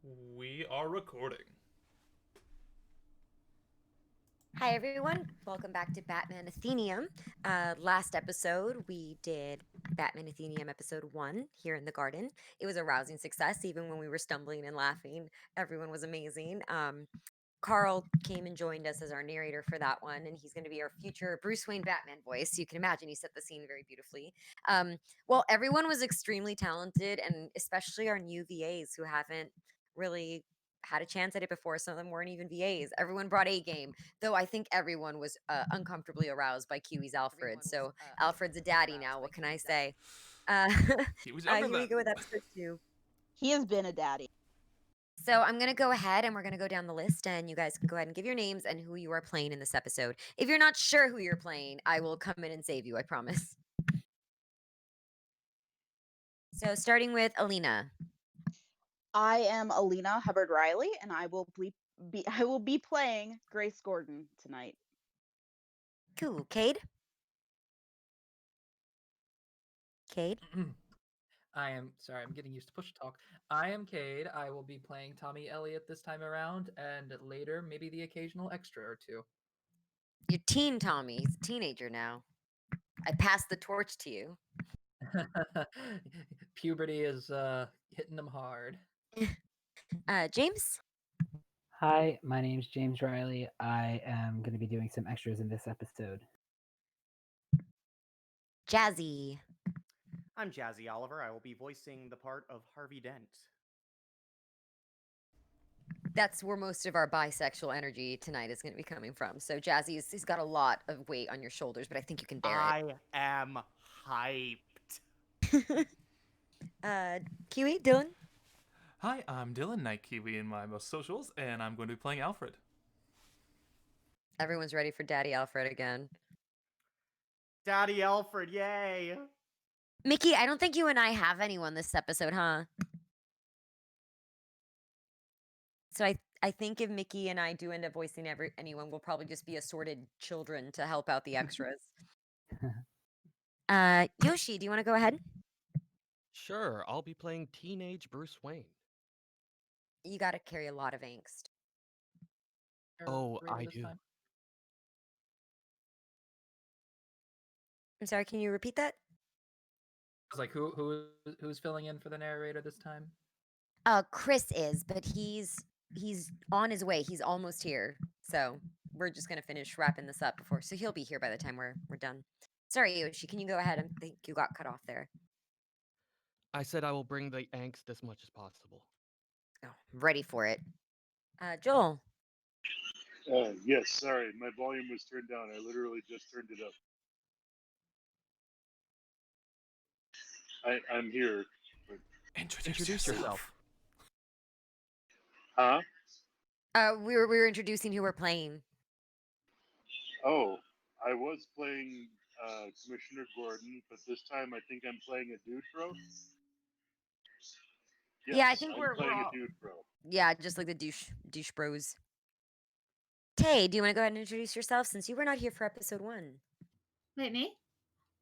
We are recording. Hi, everyone. Welcome back to Batman Athenaeum. Last episode, we did Batman Athenaeum episode 1 here in the garden. It was a rousing success, even when we were stumbling and laughing. Everyone was amazing. Carl came and joined us as our narrator for that one, and he's going to be our future Bruce Wayne Batman voice. You can imagine he set the scene very beautifully. Well, everyone was extremely talented, and especially our new VAs who haven't really had a chance at it before. Some of them weren't even VAs. Everyone brought A game, though I think everyone was uncomfortably aroused by Kiwi's Alfred. So Alfred's a daddy now. What can I say? Uh, He was younger here we then. go with episode 2. He has been a daddy. So I'm going to go ahead and we're going to go down the list, and you guys can go ahead and give your names and who you are playing in this episode. If you're not sure who you're playing, I will come in and save you, I promise. So starting with Alina. I am Alina Hubbard Riley, and I will be playing Grace Gordon tonight. Cool. Cade? Cade? I'm getting used to push talk. I am Cade. I will be playing Tommy Elliott this time around, and later maybe the occasional extra or two. You're teen Tommy. He's a teenager now. I passed the torch to you. Puberty is hitting them hard. James? Hi, my name's James Riley. I am going to be doing some extras in this episode. Jazzy. I'm Jazzy Oliver. I will be voicing the part of Harvey Dent. That's where most of our bisexual energy tonight is going to be coming from. So Jazzy he's got a lot of weight on your shoulders, but I think you can bear I am hyped. it. Kiwi, Dylan? Hi, I'm Dylan, Night Kiwi in my most socials, and I'm going to be playing Alfred. Everyone's ready for Daddy Alfred again. Daddy Alfred, yay! Mickey, I don't think you and I have anyone this episode, huh? So I think if Mickey and I do end up voicing anyone, we'll probably just be assorted children to help out the extras. Yoshi, do you want to go ahead? Sure, I'll be playing teenage Bruce Wayne. You got to carry a lot of angst. Oh, Narrator I this do. time. I'm sorry, can you repeat that? I was like, who's filling in for the narrator this time? Chris is, but he's on his way. He's almost here. So we're just gonna finish wrapping this up before. So he'll be here by the time we're done. Sorry, Yoshi. Can you go ahead? I think you got cut off there. I said I will bring the angst as much as possible. Oh, I'm ready for it. Joel. Yes, sorry, my volume was turned down. I literally just turned it up. I'm here. But... Introduce yourself. Huh? We were introducing who we're playing. Oh, I was playing Commissioner Gordon, but this time I think I'm playing a dude bro. Yes, Yeah, I think I'm we're playing all... a dude bro. Yeah, just like the douche bros. Tay, do you want to go ahead and introduce yourself since you were not here for episode 1? Wait, me?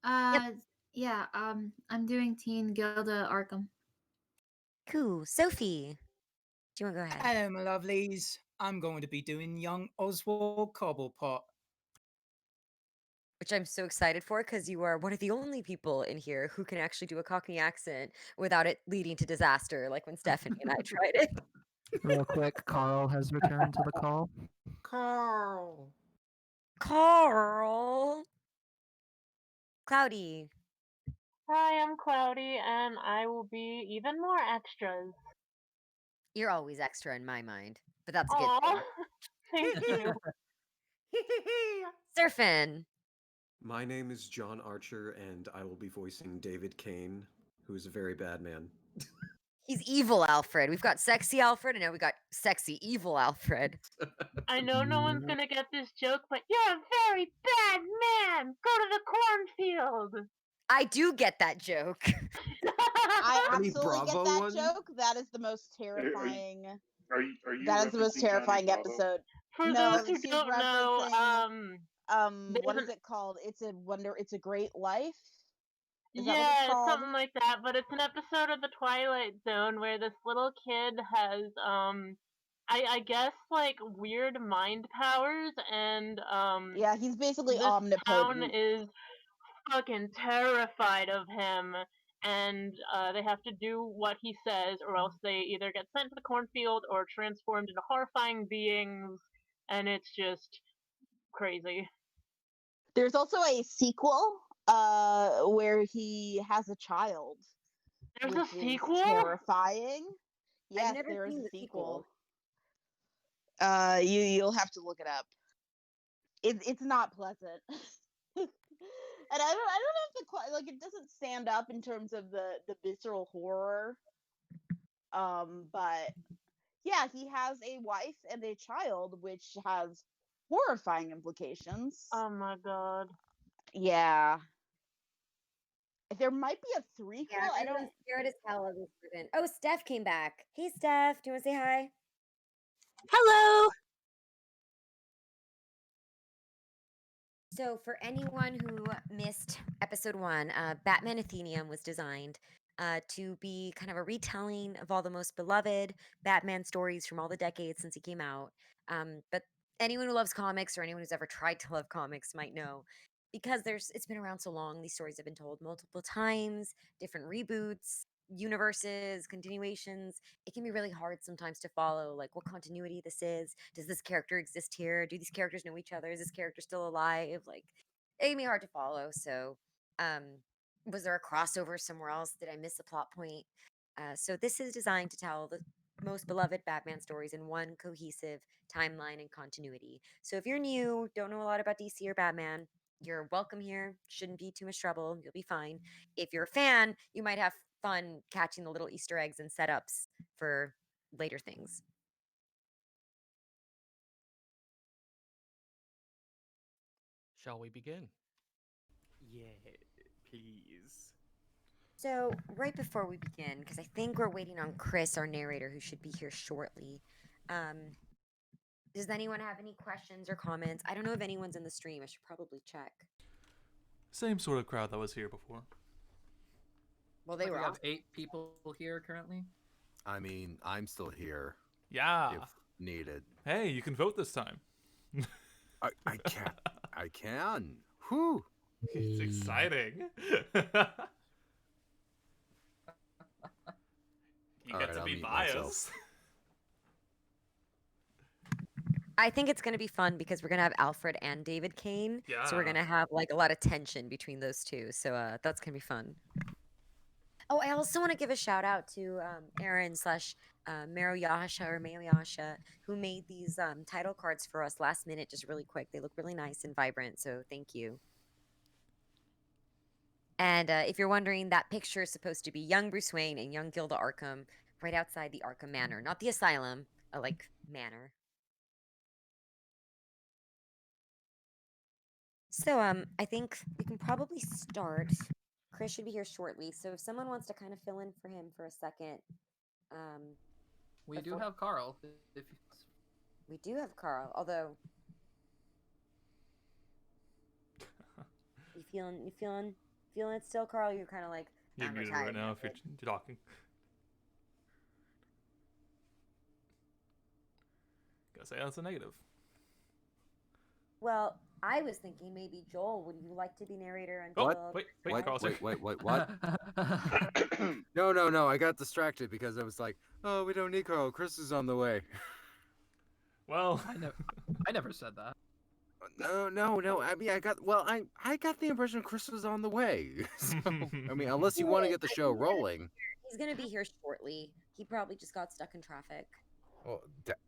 Yep. Yeah, I'm doing teen Gilda Arkham. Cool. Sophie, do you want to go ahead? Hello, my lovelies. I'm going to be doing young Oswald Cobblepot. Which I'm so excited for because you are one of the only people in here who can actually do a Cockney accent without it leading to disaster, like when Stephanie and I tried it. Real quick, Carl has returned to the call. Carl. Carl. Cloudy. Hi, I'm Cloudy, and I will be even more extras. You're always extra in my mind, but that's a good Aw, thing. thank you. Surfin. My name is John Archer, and I will be voicing David Cain, who is a very bad man. He's evil Alfred. We've got sexy Alfred, and now we got sexy evil Alfred. I know no one's gonna get this joke, but you're a very bad man! Go to the cornfield! I do get that joke. I Any absolutely get Bravo that one? joke. That is the most terrifying. Are you That is the most referencing Johnny terrifying Bravo? episode. For No, those who she's don't know, referencing, what there's is it called? It's a great life. Is that what Yeah, it's it's called? something like that, but it's an episode of The Twilight Zone where this little kid has, I guess, like, weird mind powers, and, Yeah, he's basically this town omnipotent. is fucking terrified of him, and, they have to do what he says, or else they either get sent to the cornfield or transformed into horrifying beings, and it's just crazy. There's also a sequel where he has a child. There's which a is sequel? horrifying. Yes, never there is seen a the sequel. sequel. You'll have to look it up. It's not pleasant. And I don't know if like it doesn't stand up in terms of the visceral horror. But yeah, he has a wife and a child, which has horrifying implications. Oh my god. Yeah. There might be a threequel. Yeah, I everyone's don't. scared as hell of this student. Oh, Steph came back. Hey, Steph. Do you want to say hi? Hello. So, for anyone who missed episode 1, Batman Athenaeum was designed to be kind of a retelling of all the most beloved Batman stories from all the decades since he came out. But anyone who loves comics or anyone who's ever tried to love comics might know because it's been around so long, these stories have been told multiple times, different reboots, universes, continuations. It can be really hard sometimes to follow like what continuity this is. Does this character exist here? Do these characters know each other? Is this character still alive? Like it can be hard to follow. So um was there a crossover somewhere else? Did I miss a plot point? So this is designed to tell the most beloved Batman stories in one cohesive timeline and continuity. So if you're new, don't know a lot about DC or Batman, you're welcome here. Shouldn't be too much trouble. You'll be fine. If you're a fan, you might have fun catching the little Easter eggs and setups for later things. Shall we begin? Yeah, please. So, right before we begin, because I think we're waiting on Chris, our narrator, who should be here shortly. Does anyone have any questions or comments? I don't know if anyone's in the stream. I should probably check. Same sort of crowd that was here before. Well, they Like were we have off. 8 people here currently. I mean, I'm still here Yeah. if needed. Hey, you can vote this time. I can. I can. Whew. It's exciting. You All get right, to I'll be mute myself. biased. I think it's going to be fun because we're going to have Alfred and David Cain. So we're Yeah. going to have like a lot of tension between those two. So that's going to be fun. Oh, I also want to give a shout out to Aaron slash Maruyasha or Mayuyasha, who made these title cards for us last minute, just really quick. They look really nice and vibrant. So thank you. And if you're wondering, that picture is supposed to be young Bruce Wayne and young Gilda Arkham right outside the Arkham Manor. Not the asylum, like manor. So I think we can probably start. Chris should be here shortly. So if someone wants to kind of fill in for him for a second. We do before- have Carl. If We do have Carl, although you feeling it still, Carl? You're kind of like You're I'm muted retired right now if you're talking. Gotta say that's a negative. Well, I was thinking maybe Joel. Would you like to be narrator Oh, until? wait, What? Carl, What? No. I got distracted because I was like, oh, we don't need Carl. Chris is on the way. Well, I never said that. No. I mean, I got the impression Chris was on the way. So, I mean, unless you want to get the show rolling. He's gonna be here shortly. He probably just got stuck in traffic. Well,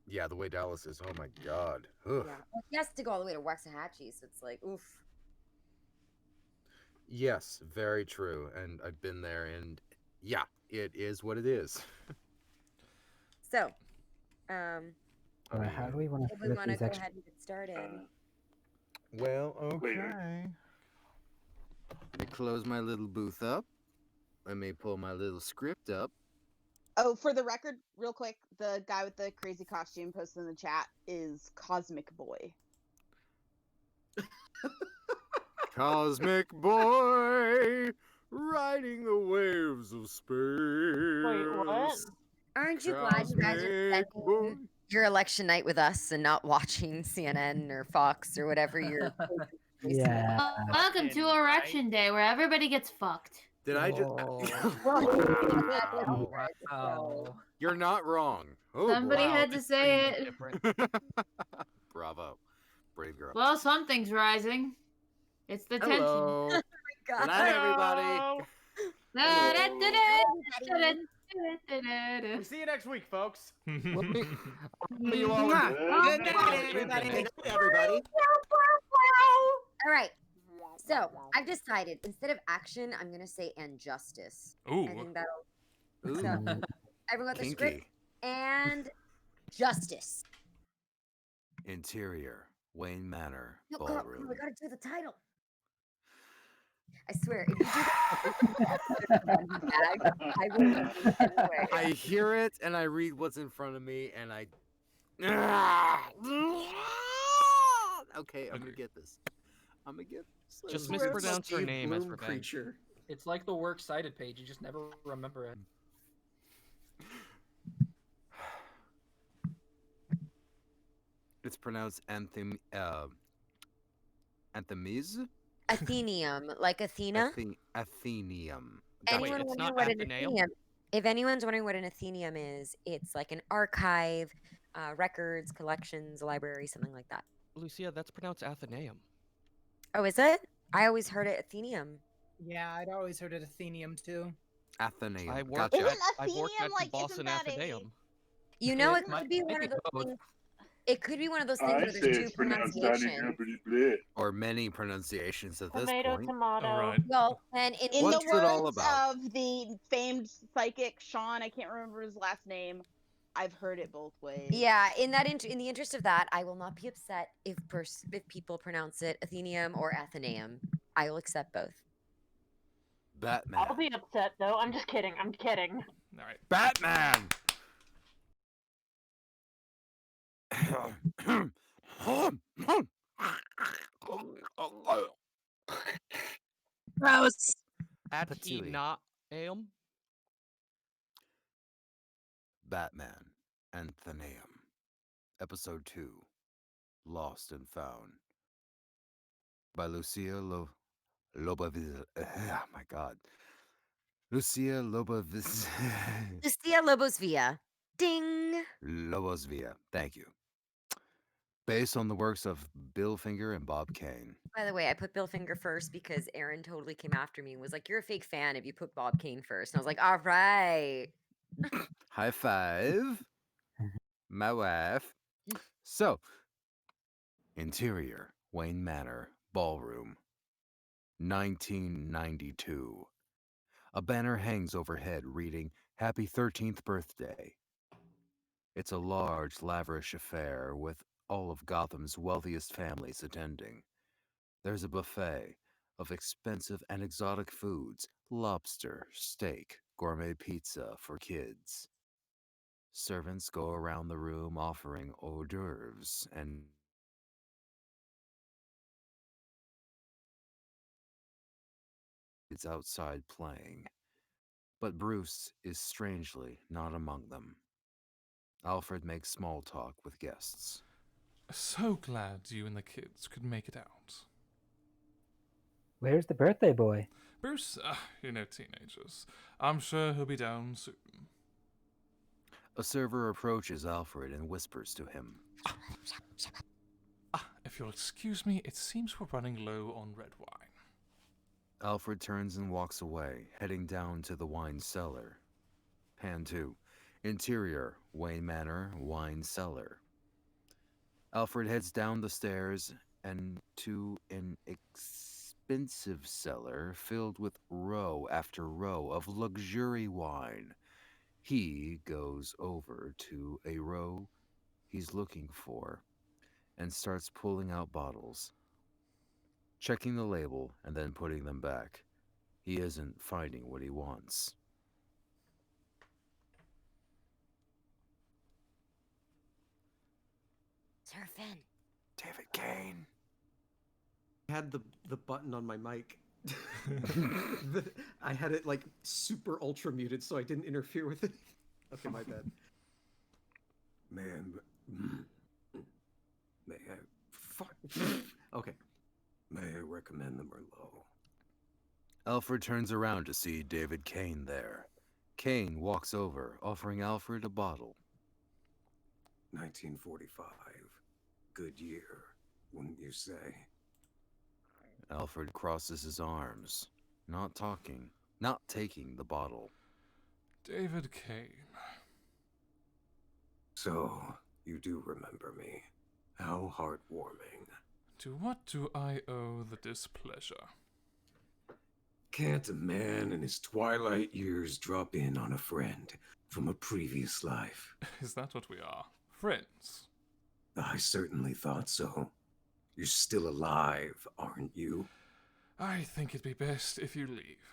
yeah, the way Dallas is. Oh my God. Ugh. Yeah, well, he has to go all the way to Waxahachie, so it's like, oof. Yes, very true. And I've been there, and yeah, it is what it is. So, How do we want to if we split want to these go extra? ahead and get started. Well, Wait, okay. Let me close my little booth up. Let me pull my little script up. Oh, for the record, real quick, the guy with the crazy costume posted in the chat is Cosmic Boy. Cosmic Boy, riding the waves of space. Wait, what? Aren't you glad you guys are spending your election night with us and not watching CNN or Fox or whatever you're Yeah. Welcome to Erection Day, where everybody gets fucked. Did I just? Oh, wow. You're not wrong. Oh, Somebody boy. had to say it. Bravo, brave girl. Well, something's rising. It's the tension. Hello. Oh Good night, everybody. We'll see you next week, folks. You all. Good night, everybody. Good night, everybody. All right. So I've decided instead of action, I'm gonna say and justice. Ooh. I think that'll. Ooh. So everyone got the script Kinky. and justice. Interior, Wayne Manor, No, ballroom. we gotta do the title. I swear, if you do that, I will anyway. I hear it and I read what's in front of me and I. Okay, I'm gonna get this. I'm gonna get this. Just Where's mispronounce her Steve name as Bloom revenge. creature? It's like the works cited page. You just never remember it. It's pronounced Anthemes? Athenaeum, like Athena. Athenaeum. Anyone it's wondering not what an Athenaeum? Athenaeum? If anyone's wondering what an Athenaeum is, it's like an archive, records, collections, library, something like that. Lucia, that's pronounced Athenaeum. Oh, is it? I always heard it Athenaeum. Yeah, I'd always heard it Athenaeum too. Athenaeum. I worked Gotcha. at, Isn't I worked Athenaeum at like, Boston isn't that a- Athenaeum. You know, It it might- could be might one be of those both. things. It could be one of those things I where say there's two it's pronounced pronunciations. Or many pronunciations at this Tomato, point. tomato. All right. Well, and In What's the it all words about? of the famed psychic Sean, I can't remember his last name. I've heard it both ways. yeah, in the interest of that, I will not be upset if people pronounce it Athenaeum or Athenaeum. I will accept both. Batman. I'll be upset though. I'm just kidding. I'm kidding. All right. Batman! Gross. Athenaeum? Batman Athenaeum. Episode 2. Lost and Found. By Lucia Lobosvilla. Oh my god. Lucia Lobosvilla. Lucia Lobosvilla. Ding. Lobosvilla. Thank you. Based on the works of Bill Finger and Bob Kane. By the way, I put Bill Finger first because Aaron totally came after me and was like, "You're a fake fan if you put Bob Kane first." And I was like, "All right." High five. My wife. So, interior, Wayne Manor, ballroom, 1992. A banner hangs overhead reading, "Happy 13th birthday." It's a large, lavish affair with all of Gotham's wealthiest families attending. There's a buffet of expensive and exotic foods, lobster, steak, gourmet pizza for kids. Servants go around the room offering hors d'oeuvres and it's outside playing. But Bruce is strangely not among them. Alfred makes small talk with guests. So glad you and the kids could make it out. Where's the birthday boy? Bruce, you know teenagers. I'm sure he'll be down soon. A server approaches Alfred and whispers to him. If you'll excuse me, it seems we're running low on red wine. Alfred turns and walks away, heading down to the wine cellar. Pan 2. Interior, Wayne Manor, wine cellar. Alfred heads down the stairs and to an expensive cellar filled with row after row of luxury wine. He goes over to a row he's looking for and starts pulling out bottles, checking the label and then putting them back. He isn't finding what he wants. Sir Finn. David Cain. I had the button on my mic I had it like super ultra muted, so I didn't interfere with it. Okay, my bad. Man, may I? Fuck. Okay. May I recommend the Merlot? Alfred turns around to see David Cain there. Cain walks over, offering Alfred a bottle. 1945. Good year, wouldn't you say? Alfred crosses his arms, not talking, not taking the bottle. David Cain. So, you do remember me. How heartwarming. To what do I owe the displeasure? Can't a man in his twilight years drop in on a friend from a previous life? Is that what we are? Friends? I certainly thought so. You're still alive, aren't you? I think it'd be best if you leave.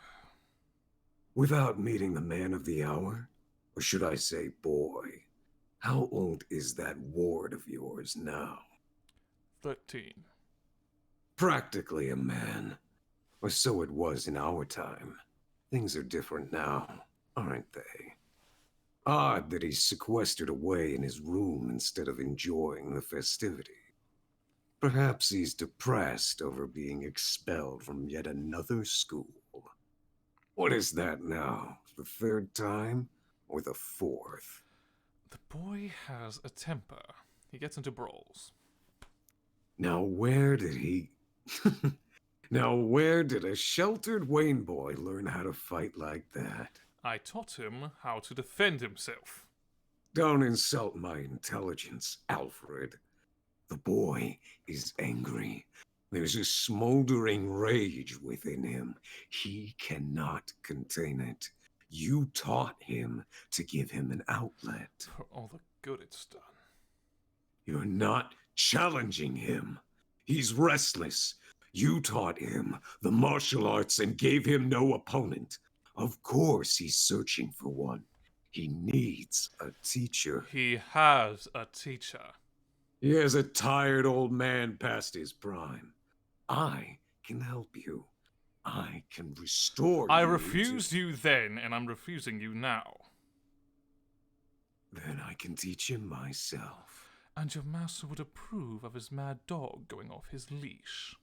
Without meeting the man of the hour? Or should I say boy? How old is that ward of yours now? 13. Practically a man. Or so it was in our time. Things are different now, aren't they? Odd that he's sequestered away in his room instead of enjoying the festivity. Perhaps he's depressed over being expelled from yet another school. What is that now? The third time? Or the fourth? The boy has a temper. He gets into brawls. Now where did he... Now where did a sheltered Wayne boy learn how to fight like that? I taught him how to defend himself. Don't insult my intelligence, Alfred. The boy is angry. There's a smoldering rage within him. He cannot contain it. You taught him to give him an outlet. For all the good it's done. You're not challenging him. He's restless. You taught him the martial arts and gave him no opponent. Of course he's searching for one. He needs a teacher. He has a teacher. He has a tired old man past his prime. I can help you. I can restore I you refused you then, and I'm refusing you now. Then I can teach him myself. And your master would approve of his mad dog going off his leash.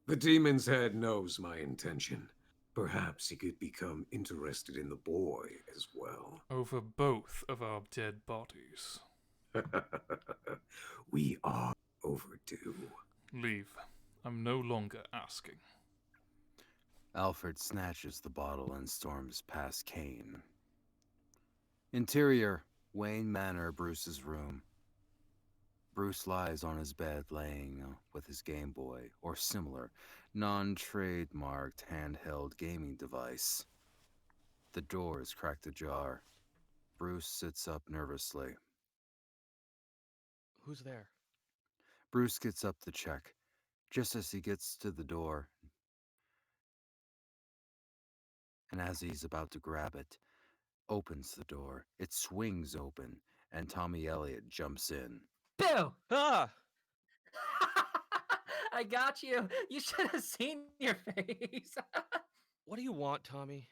The demon's head knows my intention. Perhaps he could become interested in the boy as well. Over both of our dead bodies. We are overdue. Leave. I'm no longer asking. Alfred snatches the bottle and storms past Cain. Interior, Wayne Manor, Bruce's room. Bruce lies on his bed laying with his Game Boy, or similar, non-trademarked handheld gaming device. The door is cracked ajar. Bruce sits up nervously. Who's there? Bruce gets up to check. Just as he gets to the door, and as he's about to grab it, opens the door. It swings open, and Tommy Elliott jumps in. Boo! Ah! I got you. You should have seen your face. What do you want, Tommy?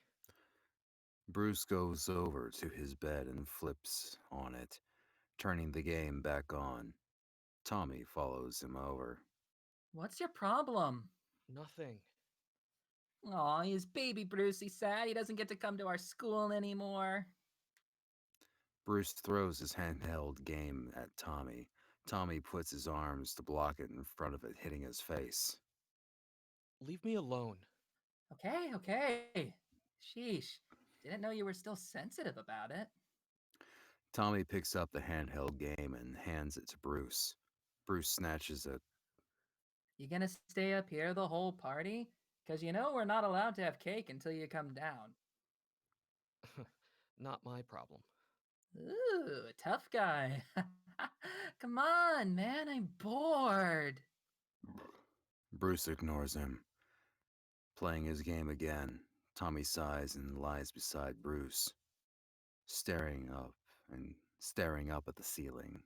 Bruce goes over to his bed and flips on it, turning the game back on. Tommy follows him over. What's your problem? Nothing. Aw, his baby Brucey sad he doesn't get to come to our school anymore. Bruce throws his handheld game at Tommy. Tommy puts his arms to block it in front of it, hitting his face. Leave me alone. Okay. Sheesh. Didn't know you were still sensitive about it. Tommy picks up the handheld game and hands it to Bruce. Bruce snatches it. You gonna stay up here the whole party? 'Cause you know we're not allowed to have cake until you come down. Not my problem. Ooh, tough guy. Come on, man, I'm bored. Bruce ignores him. Playing his game again, Tommy sighs and lies beside Bruce, staring up at the ceiling.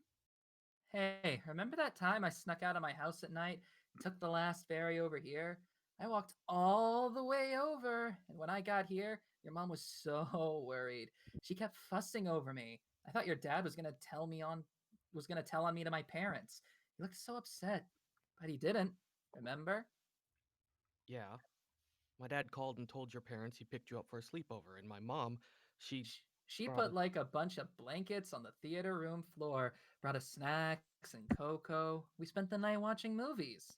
Hey, remember that time I snuck out of my house at night and took the last ferry over here? I walked all the way over, and when I got here, your mom was so worried. She kept fussing over me. I thought your dad was gonna tell on me to my parents. He looked so upset, but he didn't. Remember? Yeah. My dad called and told your parents he picked you up for a sleepover, and my mom, she She brought put like a bunch of blankets on the theater room floor, brought us snacks and cocoa. We spent the night watching movies.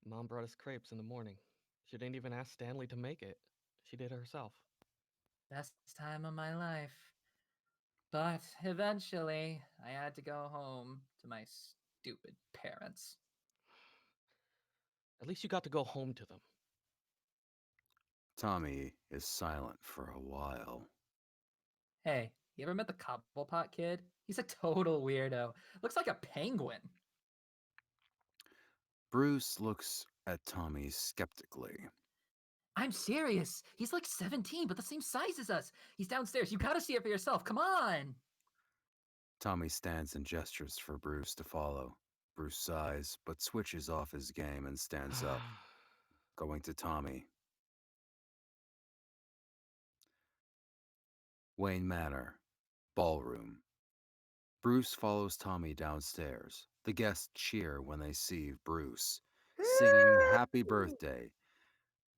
Mom brought us crepes in the morning. She didn't even ask Stanley to make it. She did it herself. Best time of my life. But eventually, I had to go home to my stupid parents. At least you got to go home to them. Tommy is silent for a while. Hey, you ever met the Cobblepot kid? He's a total weirdo. Looks like a penguin. Bruce looks at Tommy skeptically. I'm serious. He's like 17, but the same size as us. He's downstairs. You gotta see it for yourself. Come on. Tommy stands and gestures for Bruce to follow. Bruce sighs, but switches off his game and stands up, going to Tommy. Wayne Manor, ballroom. Bruce follows Tommy downstairs. The guests cheer when they see Bruce, singing Happy Birthday.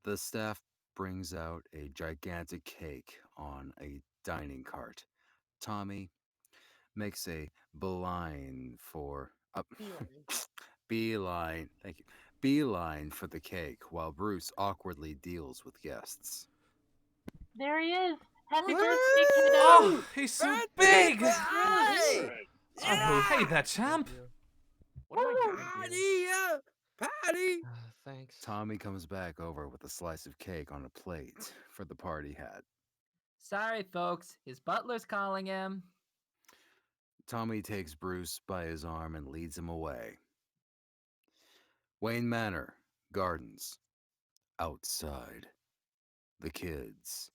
The staff brings out a gigantic cake on a dining cart. Tommy makes a beeline for beeline. Thank you. Beeline for the cake while Bruce awkwardly deals with guests. There he is. Happy birthday, kiddo. Oh, he's so big. Right. Oh, hey there, champ. What am I doing here? Patty! Thanks. Tommy comes back over with a slice of cake on a plate for the party hat. Sorry, folks. His butler's calling him. Tommy takes Bruce by his arm and leads him away. Wayne Manor, gardens. Outside. The kids.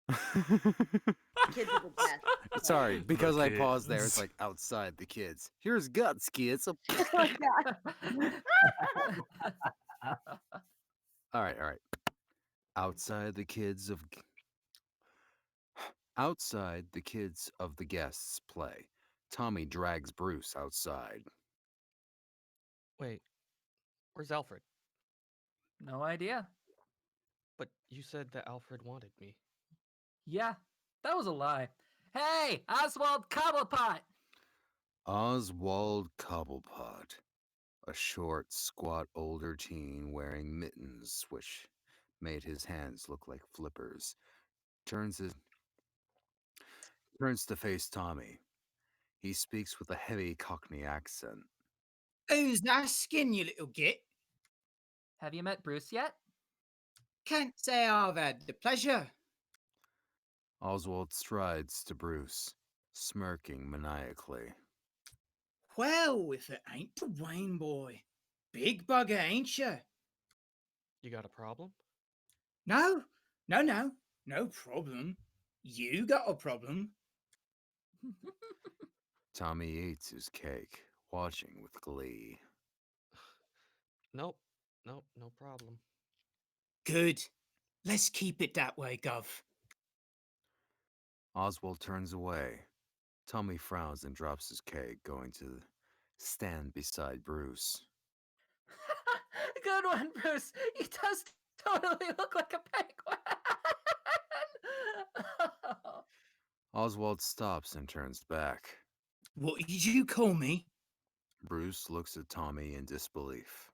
Kids are the best. Sorry, because I paused there. kids. It's like outside the kids. Here's guts, kids. Oh my God. All right. Outside the kids of the guests play. Tommy drags Bruce outside. Wait, where's Alfred? No idea. But you said that Alfred wanted me. Yeah, that was a lie. Hey, Oswald Cobblepot! Oswald Cobblepot, a short, squat older teen wearing mittens, which made his hands look like flippers, turns to face Tommy. He speaks with a heavy Cockney accent. Who's asking, you little git? Have you met Bruce yet? Can't say I've had the pleasure. Oswald strides to Bruce, smirking maniacally. Well, if it ain't the Wayne boy. Big bugger, ain't you? You got a problem? No problem. You got a problem. Tommy eats his cake, watching with glee. Nope, no problem. Good. Let's keep it that way, Gov. Oswald turns away. Tommy frowns and drops his cake, going to stand beside Bruce. Good one, Bruce. He does totally look like a penguin. Oswald stops and turns back. What did you call me? Bruce looks at Tommy in disbelief.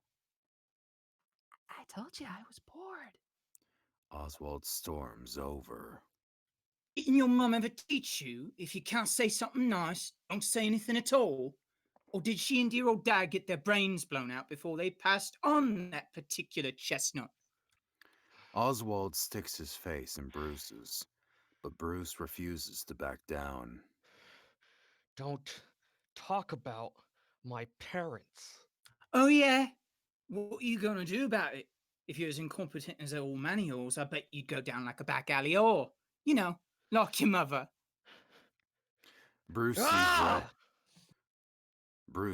I told you I was bored. Oswald storms over. Didn't your mum ever teach you if you can't say something nice, don't say anything at all? Or did she and dear old dad get their brains blown out before they passed on that particular chestnut? Oswald sticks his face in Bruce's, but Bruce refuses to back down. Don't talk about my parents. Oh, yeah? What are you going to do about it? If you're as incompetent as old Manioles, I bet you'd go down like a back alley or, like your mother. Bruce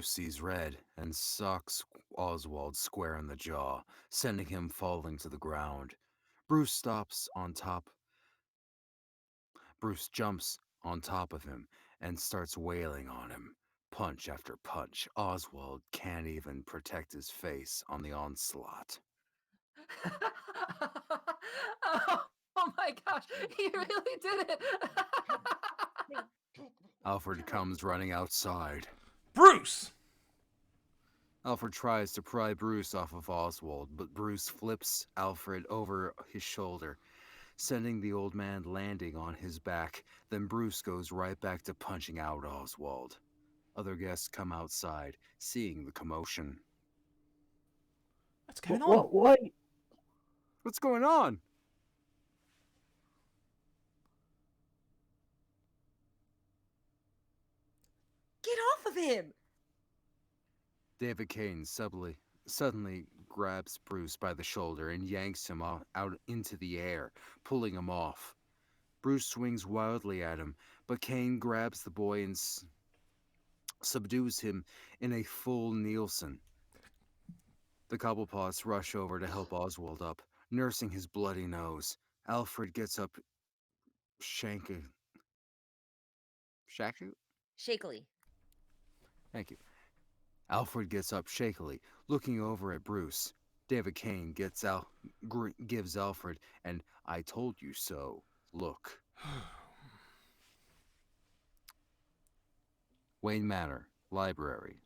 sees red and socks Oswald square in the jaw, sending him falling to the ground. Bruce stops on top. Bruce jumps on top of him and starts wailing on him. Punch after punch. Oswald can't even protect his face on the onslaught. Oh my gosh, he really did it! Alfred comes running outside. Bruce! Alfred tries to pry Bruce off of Oswald, but Bruce flips Alfred over his shoulder, sending the old man landing on his back. Then Bruce goes right back to punching out Oswald. Other guests come outside, seeing the commotion. What's going on? What? What's going on? Get off of him! David Cain suddenly grabs Bruce by the shoulder and yanks him out into the air, pulling him off. Bruce swings wildly at him, but Cain grabs the boy and subdues him in a full Nielsen. The Cobblepots rush over to help Oswald up, nursing his bloody nose. Alfred gets up, Shakily. Thank you. Alfred gets up shakily, looking over at Bruce. David Cain gives Alfred an "I told you so" look. Wayne Manor, library.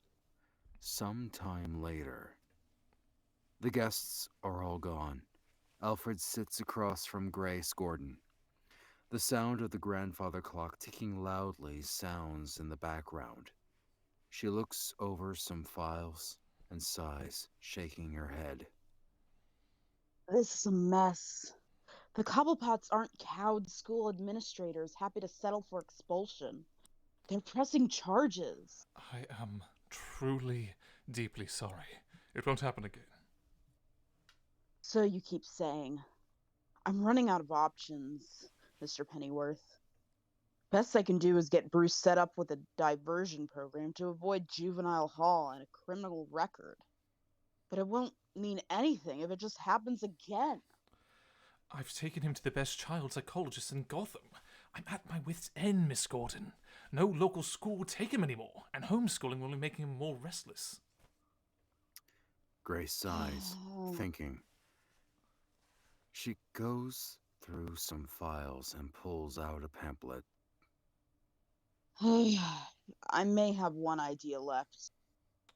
Sometime later. The guests are all gone. Alfred sits across from Grace Gordon. The sound of the grandfather clock ticking loudly sounds in the background. She looks over some files and sighs, shaking her head. This is a mess. The Cobblepots aren't cowed school administrators happy to settle for expulsion. They're pressing charges. I am truly, deeply sorry. It won't happen again. So you keep saying. I'm running out of options, Mr. Pennyworth. Best I can do is get Bruce set up with a diversion program to avoid juvenile hall and a criminal record. But it won't mean anything if it just happens again. I've taken him to the best child psychologist in Gotham. I'm at my wit's end, Miss Gordon. No local school will take him anymore, and homeschooling will be making him more restless. Grace sighs, thinking. She goes through some files and pulls out a pamphlet. I may have one idea left.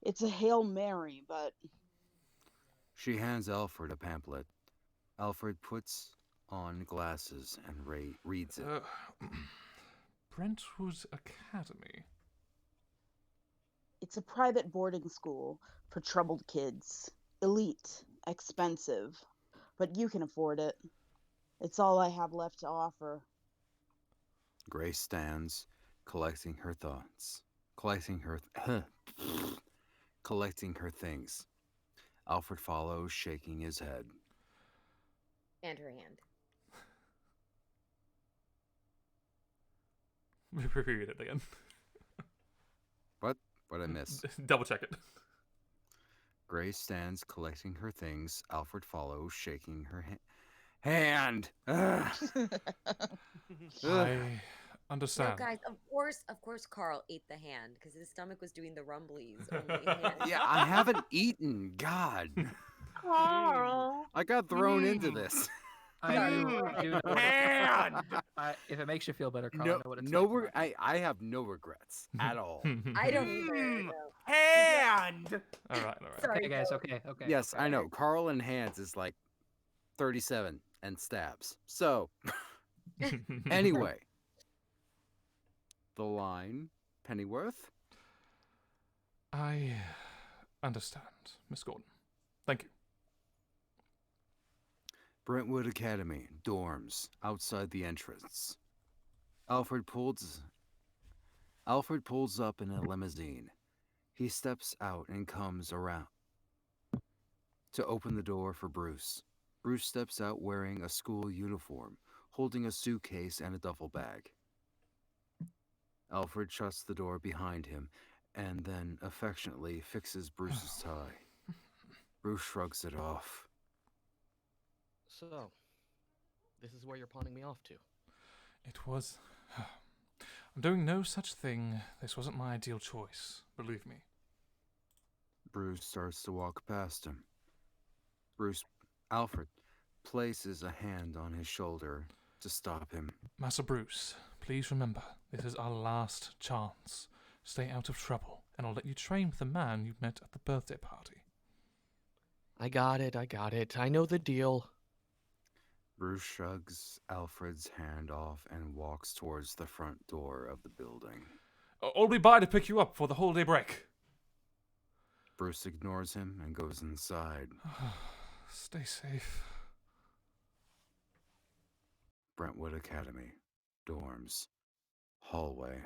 It's a Hail Mary, but... She hands Alfred a pamphlet. Alfred puts on glasses and reads it. Brentwood Academy. It's a private boarding school for troubled kids. Elite, expensive, but you can afford it. It's all I have left to offer. Grace stands, collecting her thoughts, collecting her things. Alfred follows, shaking his head. And her hand. Repeat it again. What? What'd I miss? Double check it. Grace stands, collecting her things. Alfred follows, shaking her hand. I understand. No, guys, of course, Carl ate the hand because his stomach was doing the rumblies. Yeah, I haven't eaten. God. Carl. I got thrown into this. I do know hand. If it makes you feel better, Carl, I know what it's like. I have no regrets at all. I don't either. Hand. All right. Sorry, Okay, guys. Bill. Okay. Yes, I know. Carl and hands is like 37 and stabs. So, anyway, the line, Pennyworth. I understand, Miss Gordon. Thank you. Brentwood Academy, dorms, outside the entrance. Alfred pulls up in a limousine. He steps out and comes around to open the door for Bruce. Bruce steps out wearing a school uniform, holding a suitcase and a duffel bag. Alfred shuts the door behind him and then affectionately fixes Bruce's tie. Bruce shrugs it off. So, this is where you're pawning me off to. It was... I'm doing no such thing. This wasn't my ideal choice, believe me. Bruce starts to walk past him. Alfred places a hand on his shoulder to stop him. Master Bruce, please remember, this is our last chance. Stay out of trouble, and I'll let you train with the man you met at the birthday party. I got it. I know the deal. Bruce shrugs Alfred's hand off and walks towards the front door of the building. I'll be by to pick you up for the holiday break. Bruce ignores him and goes inside. Stay safe. Brentwood Academy. Dorms. Hallway.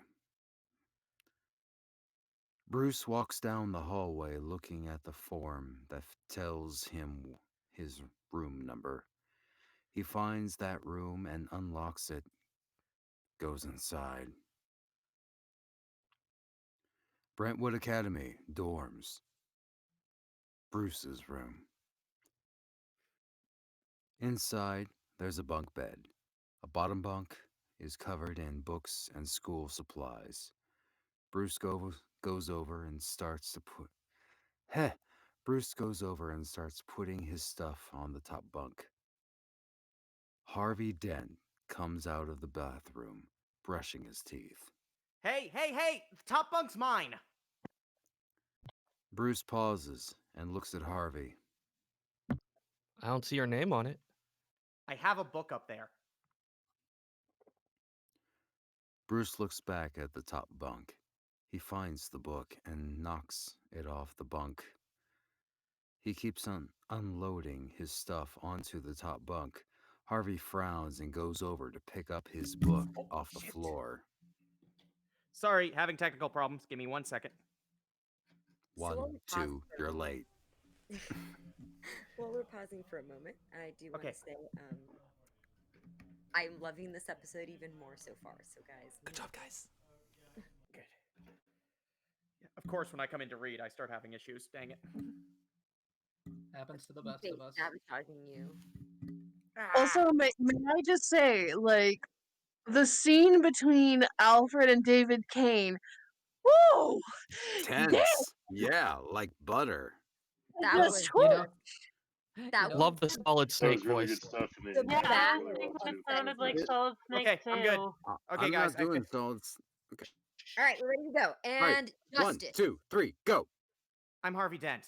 Bruce walks down the hallway looking at the form that tells him his room number. He finds that room and unlocks it. Goes inside. Brentwood Academy. Dorms. Bruce's room. Inside, there's a bunk bed. A bottom bunk is covered in books and school supplies. Bruce goes over and starts to Bruce goes over and starts putting his stuff on the top bunk. Harvey Dent comes out of the bathroom, brushing his teeth. Hey! The top bunk's mine! Bruce pauses and looks at Harvey. I don't see your name on it. I have a book up there. Bruce looks back at the top bunk. He finds the book and knocks it off the bunk. He keeps on unloading his stuff onto the top bunk. Harvey frowns and goes over to pick up his book off the floor. Sorry, having technical problems. Give me 1 second. One, two, you're late. While we're pausing for a moment, I do want Okay. to say I'm loving this episode even more so far. So, guys, Good job, guys. Good. Of course, when I come in to read, I start having issues. Dang it. Happens to the best Fate of us. sabotaging you. Also, may I just say, like, the scene between Alfred and David Cain, whoa! Tense. Yeah, like butter. That Just, was You know, that Love the solid That snake was really voice. good stuff. And The it Yeah, I battle think of it sounded like sentences. Solid Snake Okay, too. I'm good. Okay, I'm guys. not doing so. It's okay. All right, we're ready to go. All right, And 1, Justice. 2, 3, go. I'm Harvey Dent.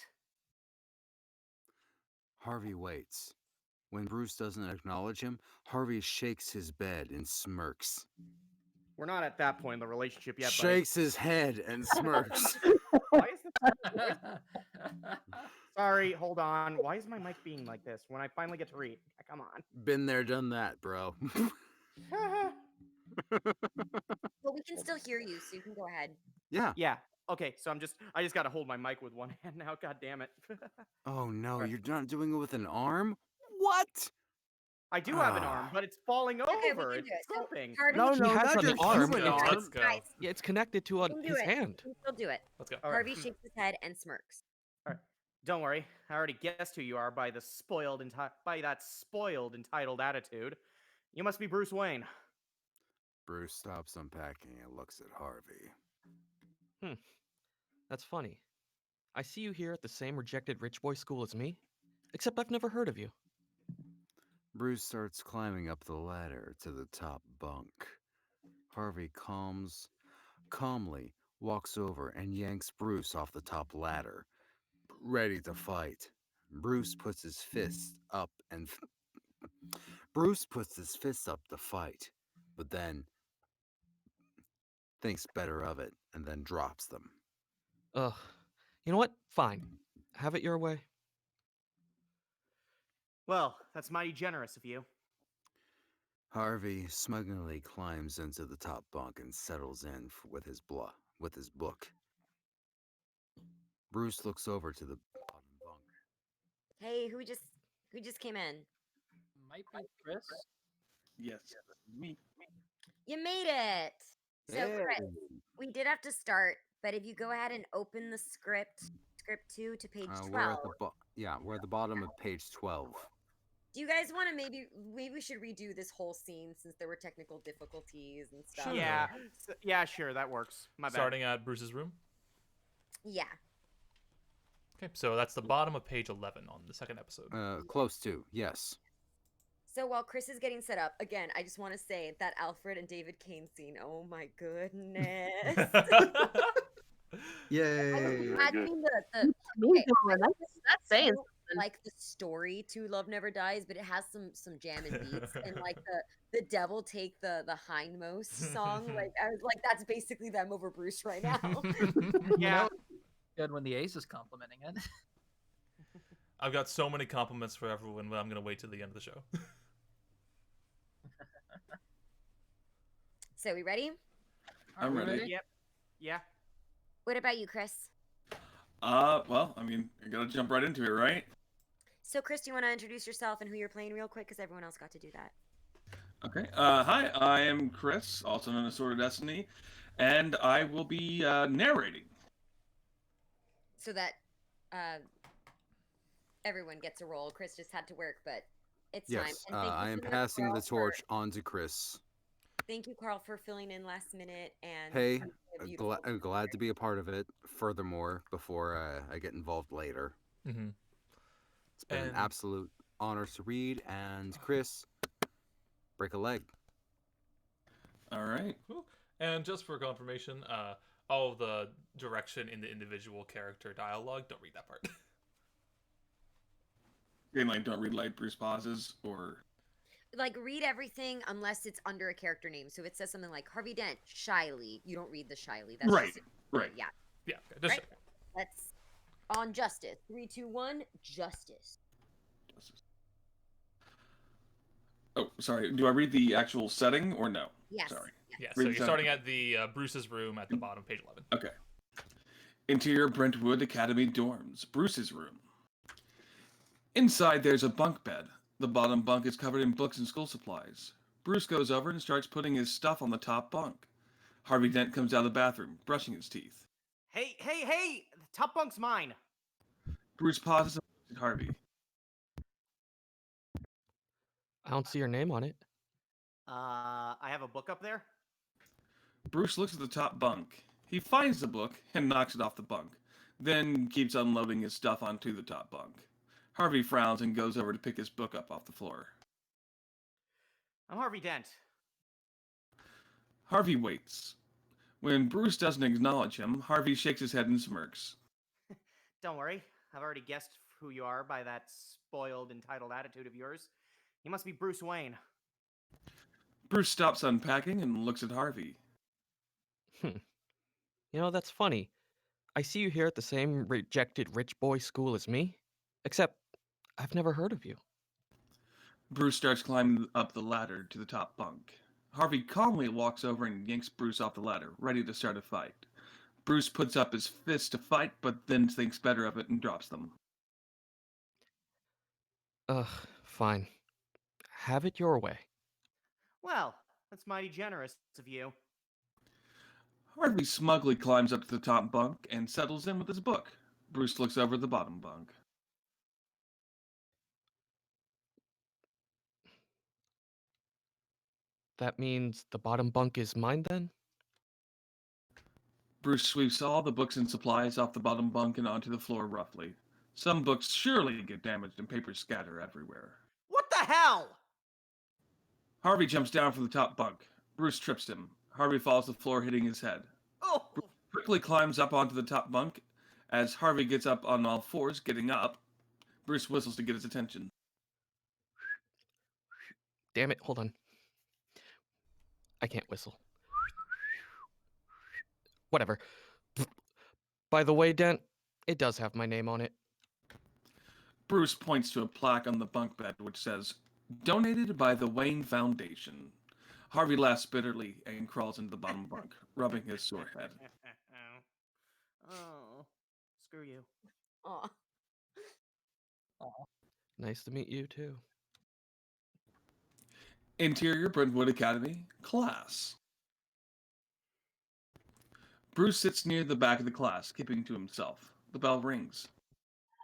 Harvey waits. When Bruce doesn't acknowledge him, Harvey shakes his bed and smirks. We're not at that point in the relationship yet, Shakes his head and smirks. but why is this? Sorry, hold on. Why is my mic being like this when I finally get to read? Come on. Been there, done that, bro. But we can still hear you, so you can go ahead. Yeah. Yeah. Okay, so I just gotta hold my mic with one hand now. God damn it. Oh no, Right. you're not doing it with an arm? What? I do have an arm, but it's falling Okay, we over. can It's do it. So, slipping. Harvey, No, He no, has not an your arm. human It's- arm. Let's go. guys, Yeah, it's connected to we can do his it. hand. We can still do it. Let's go. All right. Harvey shakes his head and smirks. Don't worry. I already guessed who you are by that spoiled entitled attitude. You must be Bruce Wayne. Bruce stops unpacking and looks at Harvey. That's funny. I see you here at the same rejected rich boy school as me, except I've never heard of you. Bruce starts climbing up the ladder to the top bunk. Harvey calmly walks over and yanks Bruce off the top ladder, ready to fight. Bruce puts his fists up to fight, but then thinks better of it and then drops them. Ugh. You know what? Fine. Have it your way. Well, that's mighty generous of you. Harvey smugly climbs into the top bunk and settles in with his book. Bruce looks over to the bottom bunk. Hey, who just came in? Might be Chris. Yes, me. You made it. So, Chris, we did have to start But if you go ahead and open the script 2 to page 12. We're at we're at the bottom of page 12. Do you guys want to maybe we should redo this whole scene since there were technical difficulties and stuff? Sure. Yeah, yeah, sure, that works. My bad. Starting at Bruce's room. Yeah. Okay, so that's the bottom of page 11 on the second episode. Close to, yes. So while Chris is getting set up, again, I just want to say that Alfred and David Cain scene, oh my goodness. Yay. Imagine That's saying like the story to Love Never Dies, but it has some jamming beats and like the devil take the hindmost song. Like I was like, that's basically them over Bruce right now. Yeah. Good when the ace is complimenting it. I've got so many compliments for everyone, but I'm going to wait till the end of the show. So we ready? I'm ready. Yep. Yeah. What about you, Chris? Well, I mean, I gotta jump right into it, right? So Chris, do you want to introduce yourself and who you're playing real quick? Because everyone else got to do that. Okay. Hi, I am Chris, also known as Sword of Destiny, and I will be narrating. So that everyone gets a role. Chris just had to work, but it's Yes, time. And thank you I am so much, passing Carl, the torch on to Chris. Thank you, Carl, for filling in last minute and Hey, a beautiful I'm glad to be a part of it. Furthermore, before I get involved later. Mm-hmm. It's been an absolute honor to read, and Chris, break a leg. All right. Cool. And just for confirmation, all of the direction in the individual character dialogue, don't read that part. And like, don't read like Bruce pauses or. like read everything unless it's under a character name. So if it says something like Harvey Dent, shyly, you don't read the shyly. That's Right, just, right. Yeah. Yeah. Just Right? Let's on justice. 3, 2, 1, justice. Oh, sorry. Do I read the actual setting or no? Yes. Sorry. Yeah. Read So the you're setting. starting at the Bruce's room at the bottom, page 11. Okay. Interior Brentwood Academy dorms. Bruce's room. Inside, there's a bunk bed. The bottom bunk is covered in books and school supplies. Bruce goes over and starts putting his stuff on the top bunk. Harvey Dent comes out of the bathroom, brushing his teeth. Hey! The top bunk's mine. Bruce pauses and looks at Harvey. I don't see your name on it. I have a book up there. Bruce looks at the top bunk. He finds the book and knocks it off the bunk, then keeps unloading his stuff onto the top bunk. Harvey frowns and goes over to pick his book up off the floor. I'm Harvey Dent. Harvey waits. When Bruce doesn't acknowledge him, Harvey shakes his head and smirks. Don't worry, I've already guessed who you are by that spoiled, entitled attitude of yours. You must be Bruce Wayne. Bruce stops unpacking and looks at Harvey. You know, that's funny. I see you here at the same rejected rich boy school as me, except I've never heard of you. Bruce starts climbing up the ladder to the top bunk. Harvey calmly walks over and yanks Bruce off the ladder, ready to start a fight. Bruce puts up his fist to fight, but then thinks better of it and drops them. Fine. Have it your way. Well, that's mighty generous of you. Harvey smugly climbs up to the top bunk and settles in with his book. Bruce looks over at the bottom bunk. That means the bottom bunk is mine then? Bruce sweeps all the books and supplies off the bottom bunk and onto the floor roughly. Some books surely get damaged and papers scatter everywhere. What the hell? Harvey jumps down from the top bunk. Bruce trips him. Harvey falls to the floor, hitting his head. Oh! Bruce quickly climbs up onto the top bunk. As Harvey gets up on all fours, getting up, Bruce whistles to get his attention. Damn it, hold on. I can't whistle. Whatever. By the way, Dent, it does have my name on it. Bruce points to a plaque on the bunk bed which says, "Donated by the Wayne Foundation." Harvey laughs bitterly and crawls into the bottom bunk, rubbing his sore head. Oh, screw you. Aw. Nice to meet you, too. Interior Brentwood Academy, class. Bruce sits near the back of the class, keeping to himself. The bell rings.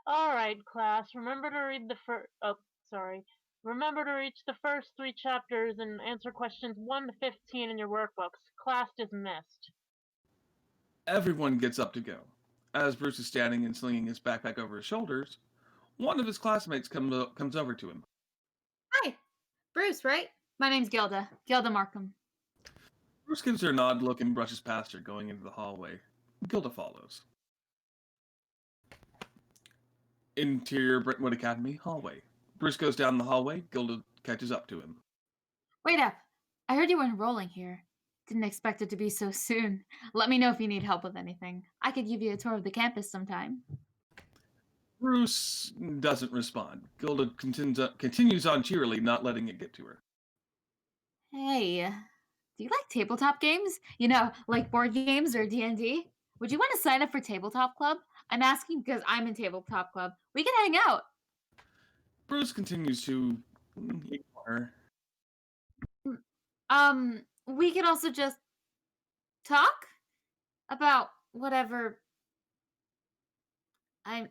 All right, class. Remember to read the first. Oh, sorry. Remember to reach the first 3 chapters and answer questions 1 to 15 in your workbooks. Class dismissed. Everyone gets up to go. As Bruce is standing and slinging his backpack over his shoulders, one of his classmates comes over to him. Hi, Bruce, right? My name's Gilda. Gilda Markham. Bruce gives her an odd look and brushes past her, going into the hallway. Gilda follows. Interior Brentwood Academy hallway. Bruce goes down the hallway. Gilda catches up to him. Wait up. I heard you were enrolling here. Didn't expect it to be so soon. Let me know if you need help with anything. I could give you a tour of the campus sometime. Bruce doesn't respond. Gilda continues on cheerily, not letting it get to her. Hey, do you like tabletop games? You know, like board games or D&D? Would you want to sign up for Tabletop Club? I'm asking because I'm in Tabletop Club. We can hang out. Bruce continues to ignore her. We could also just talk about whatever. I'm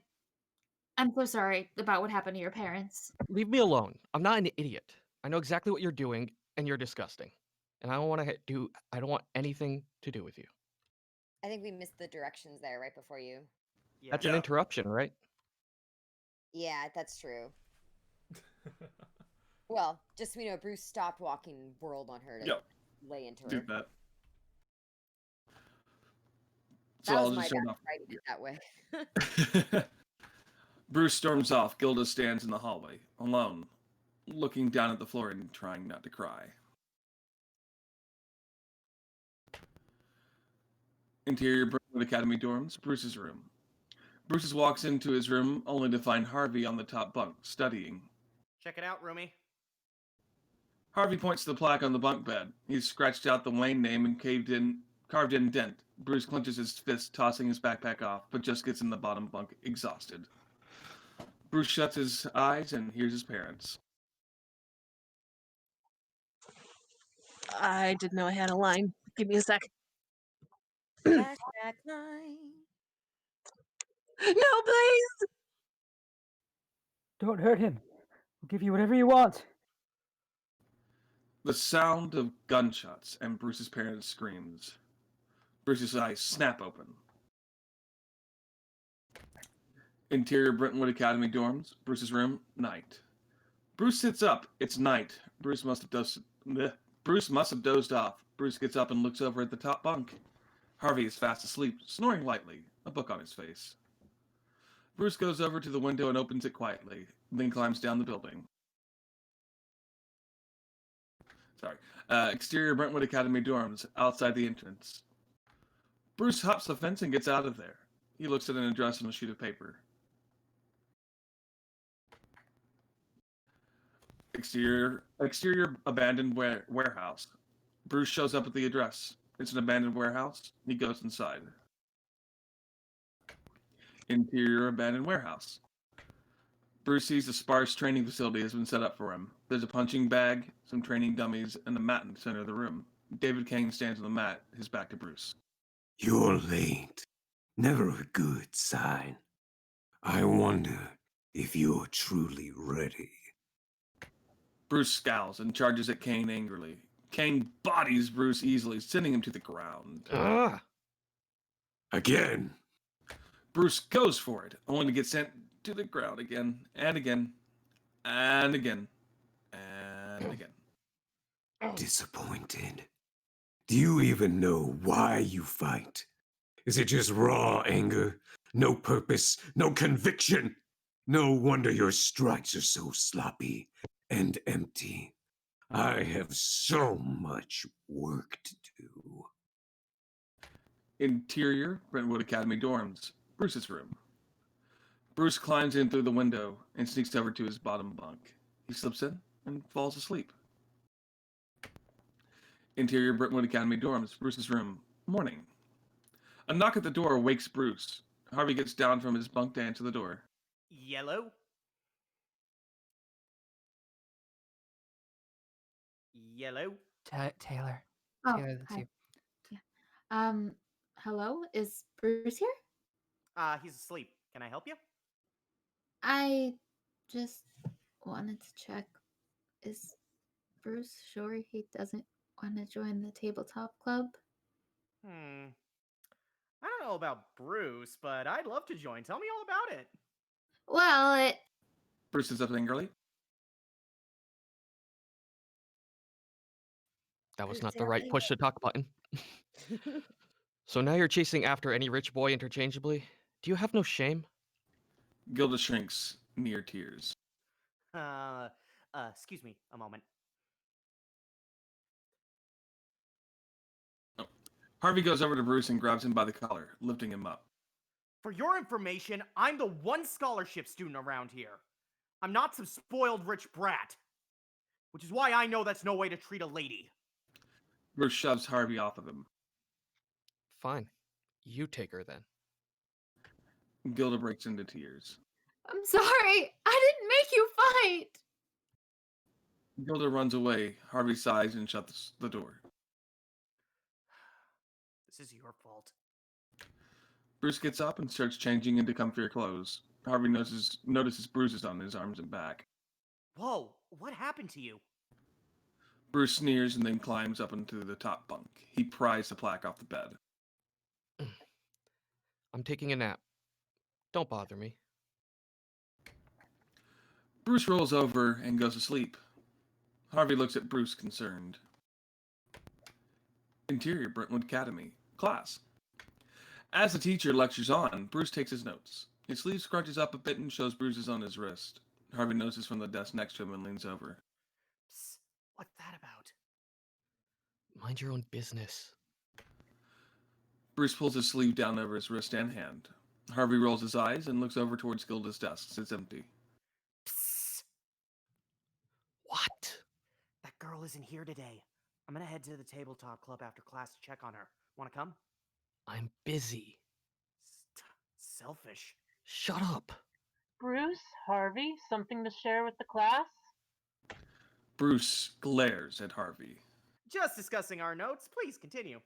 so sorry about what happened to your parents. Leave me alone. I'm not an idiot. I know exactly what you're doing, and you're disgusting. And I don't want anything to do with you. I think we missed the directions there right before you. That's an interruption, right? Yeah, that's true. Well, just so we know, Bruce stopped walking world on her to lay into her. Do that. That So was I'll my just bad turn off. writing it that way. Bruce storms off. Gilda stands in the hallway, alone, looking down at the floor and trying not to cry. Interior Brentwood Academy dorms, Bruce's room. Bruce walks into his room only to find Harvey on the top bunk, studying. Check it out, roomie. Harvey points to the plaque on the bunk bed. He's scratched out the Wayne name and carved in Dent. Bruce clenches his fist, tossing his backpack off, but just gets in the bottom bunk, exhausted. Bruce shuts his eyes and hears his parents. I didn't know I had a line. Give me a sec. Flashback line. No, please! Don't hurt him. I'll give you whatever you want. The sound of gunshots and Bruce's parents' screams. Bruce's eyes snap open. Interior Brentwood Academy dorms, Bruce's room, night. Bruce sits up. It's night. Bruce must have dozed off. Bruce gets up and looks over at the top bunk. Harvey is fast asleep, snoring lightly, a book on his face. Bruce goes over to the window and opens it quietly, then climbs down the building. Exterior Brentwood Academy dorms, outside the entrance. Bruce hops the fence and gets out of there. He looks at an address on a sheet of paper. Exterior abandoned warehouse. Bruce shows up at the address. It's an abandoned warehouse. He goes inside. Interior abandoned warehouse. Bruce sees a sparse training facility has been set up for him. There's a punching bag, some training dummies, and a mat in the center of the room. David Cain stands on the mat, his back to Bruce. You're late. Never a good sign. I wonder if you're truly ready. Bruce scowls and charges at Cain angrily. Cain bodies Bruce easily, sending him to the ground. Again. Bruce goes for it, only to get sent to the ground again, and again, and again, and again. Disappointed. Do you even know why you fight? Is it just raw anger? No purpose? No conviction? No wonder your strikes are so sloppy and empty. I have so much work to do. Interior Brentwood Academy dorms, Bruce's room. Bruce climbs in through the window and sneaks over to his bottom bunk. He slips in and falls asleep. Interior Brentwood Academy dorms, Bruce's room, morning. A knock at the door wakes Bruce. Harvey gets down from his bunk to answer the door. Yellow. Yellow. Taylor. Oh, Taylor, that's hi. you. Yeah. Hello? Is Bruce here? He's asleep. Can I help you? I just wanted to check. Is Bruce sure he doesn't want to join the tabletop club? I don't know about Bruce, but I'd love to join. Tell me all about it. Well, Bruce is up angrily. That was Bruce, not say the that right again. push to talk button. So now you're chasing after any rich boy interchangeably? Do you have no shame? Gilda shrinks near tears. Excuse me a moment. Harvey goes over to Bruce and grabs him by the collar, lifting him up. For your information, I'm the one scholarship student around here. I'm not some spoiled rich brat. Which is why I know that's no way to treat a lady. Bruce shoves Harvey off of him. Fine. You take her then. Gilda breaks into tears. I'm sorry. I didn't make you fight. Gilda runs away. Harvey sighs and shuts the door. This is your fault. Bruce gets up and starts changing into comfier clothes. Harvey notices bruises on his arms and back. Whoa, what happened to you? Bruce sneers and then climbs up into the top bunk. He pries the plaque off the bed. I'm taking a nap. Don't bother me. Bruce rolls over and goes to sleep. Harvey looks at Bruce concerned. Interior Brentwood Academy. Class. As the teacher lectures on, Bruce takes his notes. His sleeve scrunches up a bit and shows bruises on his wrist. Harvey notices from the desk next to him and leans over. Psst, what's that about? Mind your own business. Bruce pulls his sleeve down over his wrist and hand. Harvey rolls his eyes and looks over towards Gilda's desk. It's empty. Psst. What? That girl isn't here today. I'm gonna head to the tabletop club after class to check on her. Wanna come? I'm busy. Selfish. Shut up. Bruce, Harvey, something to share with the class? Bruce glares at Harvey. Just discussing our notes. Please continue.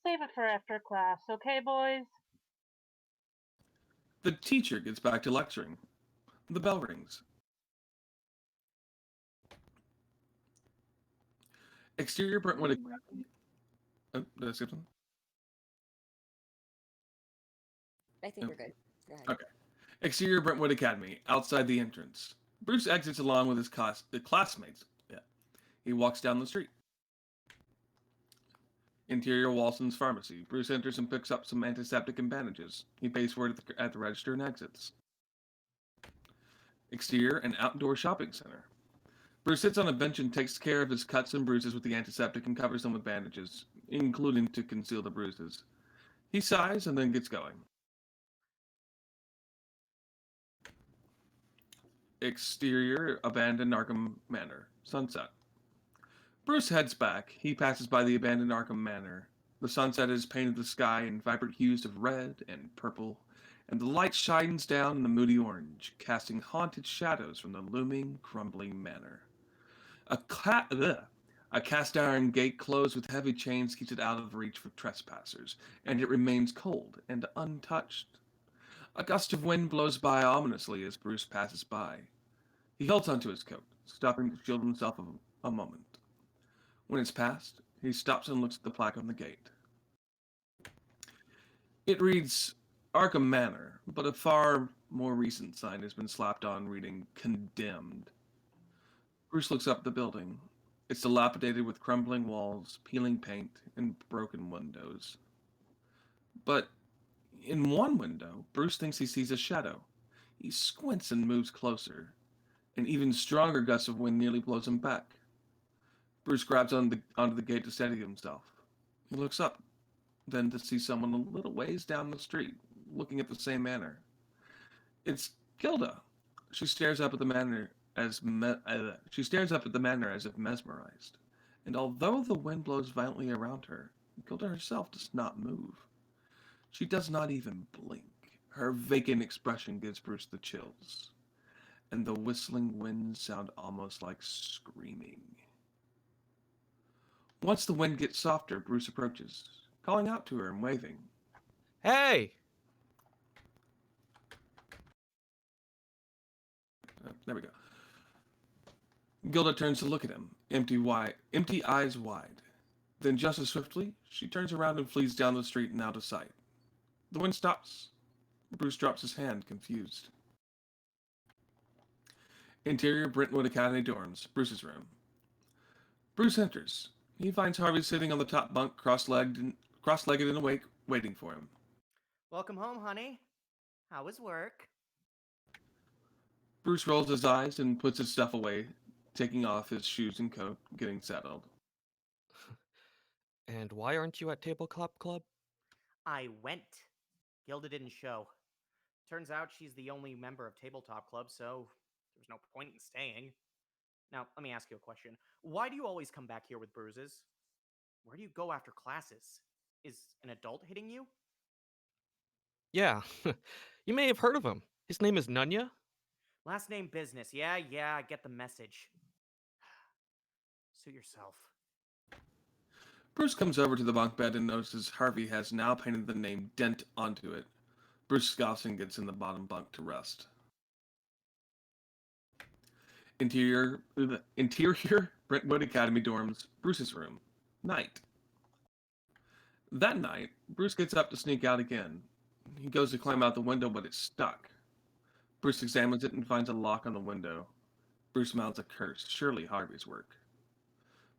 Save it for after class, okay, boys? The teacher gets back to lecturing. The bell rings. Exterior Brentwood Academy. Oh, did I skip something? I think we're good. Go ahead. Okay. Exterior Brentwood Academy, outside the entrance. Bruce exits along with his classmates. Yeah. He walks down the street. Interior Walson's pharmacy. Bruce enters and picks up some antiseptic and bandages. He pays for it at the register and exits. Exterior and outdoor shopping center. Bruce sits on a bench and takes care of his cuts and bruises with the antiseptic and covers them with bandages, including to conceal the bruises. He sighs and then gets going. Exterior, abandoned Arkham Manor. Sunset. Bruce heads back. He passes by the abandoned Arkham Manor. The sunset has painted the sky in vibrant hues of red and purple, and the light shines down in the moody orange, casting haunted shadows from the looming, crumbling manor. A cast iron gate closed with heavy chains keeps it out of reach for trespassers, and it remains cold and untouched. A gust of wind blows by ominously as Bruce passes by. He holds onto his coat, stopping to shield himself a moment. When it's past, he stops and looks at the plaque on the gate. It reads Arkham Manor, but a far more recent sign has been slapped on reading Condemned. Bruce looks up the building. It's dilapidated with crumbling walls, peeling paint, and broken windows. But in one window, Bruce thinks he sees a shadow. He squints and moves closer. An even stronger gust of wind nearly blows him back. Bruce grabs onto the gate to steady himself. He looks up, then to see someone a little ways down the street, looking at the same manor. It's Gilda. She stares up at the manor as if mesmerized. And although the wind blows violently around her, Gilda herself does not move. She does not even blink. Her vacant expression gives Bruce the chills. And the whistling winds sound almost like screaming. Once the wind gets softer, Bruce approaches. calling out to her and waving. Hey! There we go. Gilda turns to look at him, empty eyes wide. Then just as swiftly, she turns around and flees down the street and out of sight. The wind stops. Bruce drops his hand, confused. Interior Brentwood Academy dorms, Bruce's room. Bruce enters. He finds Harvey sitting on the top bunk, cross-legged and awake, waiting for him. Welcome home, honey. How was work? Bruce rolls his eyes and puts his stuff away, taking off his shoes and coat, getting settled. And why aren't you at Tabletop Club? I went. Gilda didn't show. Turns out she's the only member of Tabletop Club, so there's no point in staying. Now, let me ask you a question. Why do you always come back here with bruises? Where do you go after classes? Is an adult hitting you? Yeah, you may have heard of him. His name is Nunya. Last name business. Yeah, I get the message. Suit yourself. Bruce comes over to the bunk bed and notices Harvey has now painted the name Dent onto it. Bruce scoffs and gets in the bottom bunk to rest. Interior Brentwood Academy dorms, Bruce's room. Night. That night, Bruce gets up to sneak out again. He goes to climb out the window, but it's stuck. Bruce examines it and finds a lock on the window. Bruce mouths a curse, surely Harvey's work.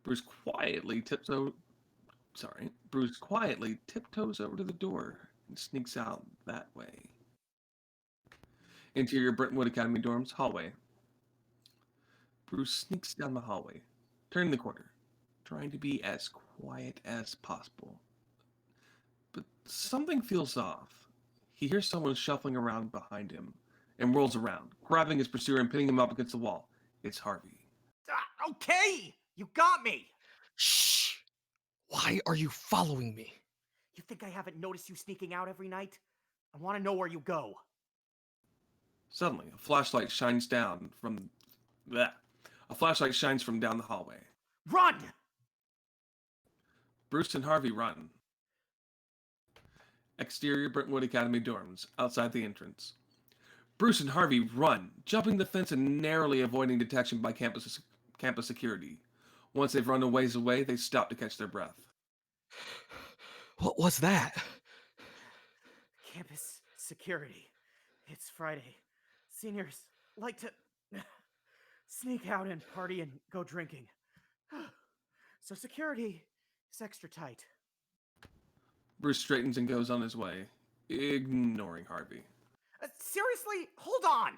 Bruce quietly tiptoes over to the door and sneaks out that way. Interior Brentwood Academy dorms, hallway. Bruce sneaks down the hallway, turning the corner, trying to be as quiet as possible. But something feels off. He hears someone shuffling around behind him and whirls around, grabbing his pursuer and pinning him up against the wall. It's Harvey. Okay! You got me! Shh! Why are you following me? You think I haven't noticed you sneaking out every night? I want to know where you go. Suddenly, a flashlight shines from down the hallway. Run! Bruce and Harvey run. Exterior Brentwood Academy dorms, outside the entrance. Bruce and Harvey run, jumping the fence and narrowly avoiding detection by campus security. Once they've run a ways away, they stop to catch their breath. What was that? Campus security. It's Friday. Seniors like to sneak out and party and go drinking. So security is extra tight. Bruce straightens and goes on his way, ignoring Harvey. Seriously? Hold on!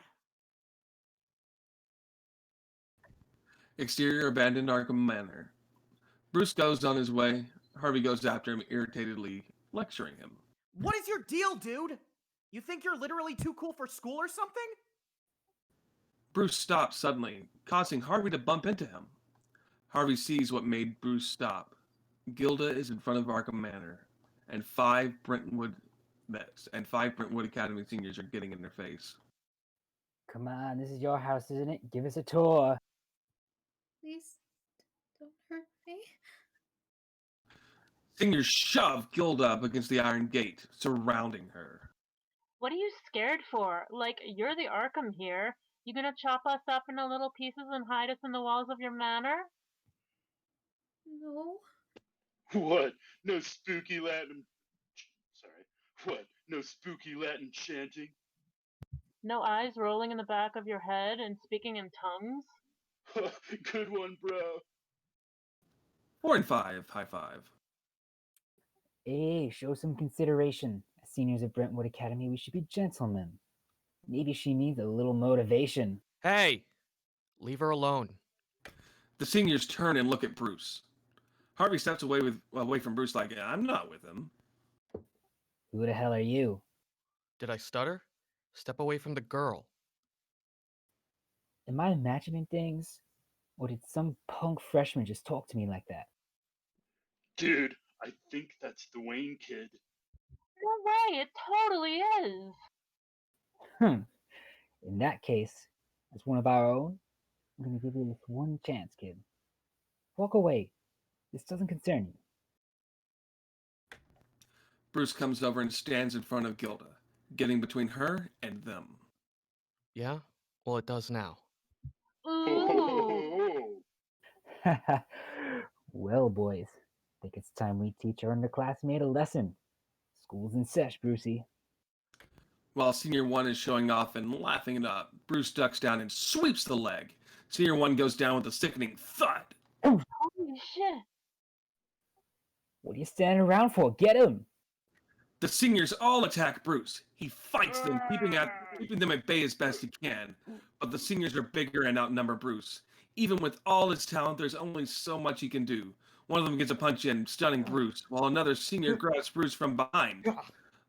Exterior abandoned Arkham Manor. Bruce goes on his way. Harvey goes after him, irritatedly lecturing him. What is your deal, dude? You think you're literally too cool for school or something? Bruce stops suddenly, causing Harvey to bump into him. Harvey sees what made Bruce stop. Gilda is in front of Arkham Manor, and five Brentwood Academy seniors are getting in their face. Come on, this is your house, isn't it? Give us a tour. Please don't hurt me. Seniors shove Gilda up against the iron gate, surrounding her. What are you scared for? Like, you're the Arkham here. You gonna chop us up into little pieces and hide us in the walls of your manor? No. What? No spooky Latin. Sorry. What? No spooky Latin chanting? No eyes rolling in the back of your head and speaking in tongues? Good one, bro. 4 and 5, high five. Hey, show some consideration. As seniors of Brentwood Academy, we should be gentlemen. Maybe she needs a little motivation. Hey! Leave her alone. The seniors turn and look at Bruce. Harvey steps away from Bruce like, I'm not with him. Who the hell are you? Did I stutter? Step away from the girl. Am I imagining things? Or did some punk freshman just talk to me like that? Dude, I think that's the Wayne kid. No way, it totally is. In that case, as one of our own, I'm going to give you this one chance, kid. Walk away. This doesn't concern you. Bruce comes over and stands in front of Gilda, getting between her and them. Yeah? Well, it does now. Ooh. Well, boys, think it's time we teach our underclassmate a lesson. School's in sesh, Brucey. While Senior 1 is showing off and laughing it up, Bruce ducks down and sweeps the leg. Senior 1 goes down with a sickening thud. Holy shit. What are you standing around for? Get him! The seniors all attack Bruce. He fights them, keeping them at bay as best he can. But the seniors are bigger and outnumber Bruce. Even with all his talent, there's only so much he can do. One of them gets a punch in, stunning Bruce, while another senior grabs Bruce from behind.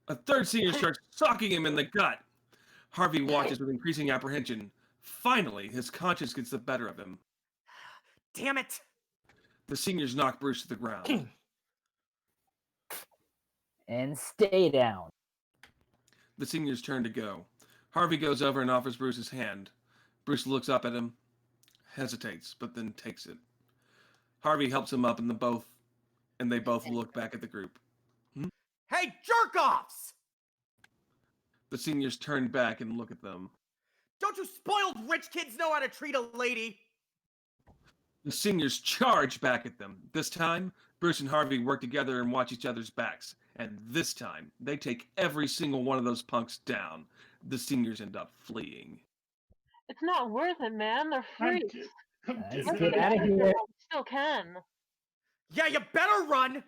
A third senior starts socking him in the gut. Harvey watches with increasing apprehension. Finally, his conscience gets the better of him. Damn it! The seniors knock Bruce to the ground. And stay down. The seniors turn to go. Harvey goes over and offers Bruce his hand. Bruce looks up at him, hesitates, but then takes it. Harvey helps him up, and they both look back at the group. Hey, jerk-offs! The seniors turn back and look at them. Don't you spoiled rich kids know how to treat a lady? The seniors charge back at them. This time, Bruce and Harvey work together and watch each other's backs. And this time, they take every single one of those punks down. The seniors end up fleeing. It's not worth it, man. They're freaks. Let's get out of here. Still can. Yeah, you better run!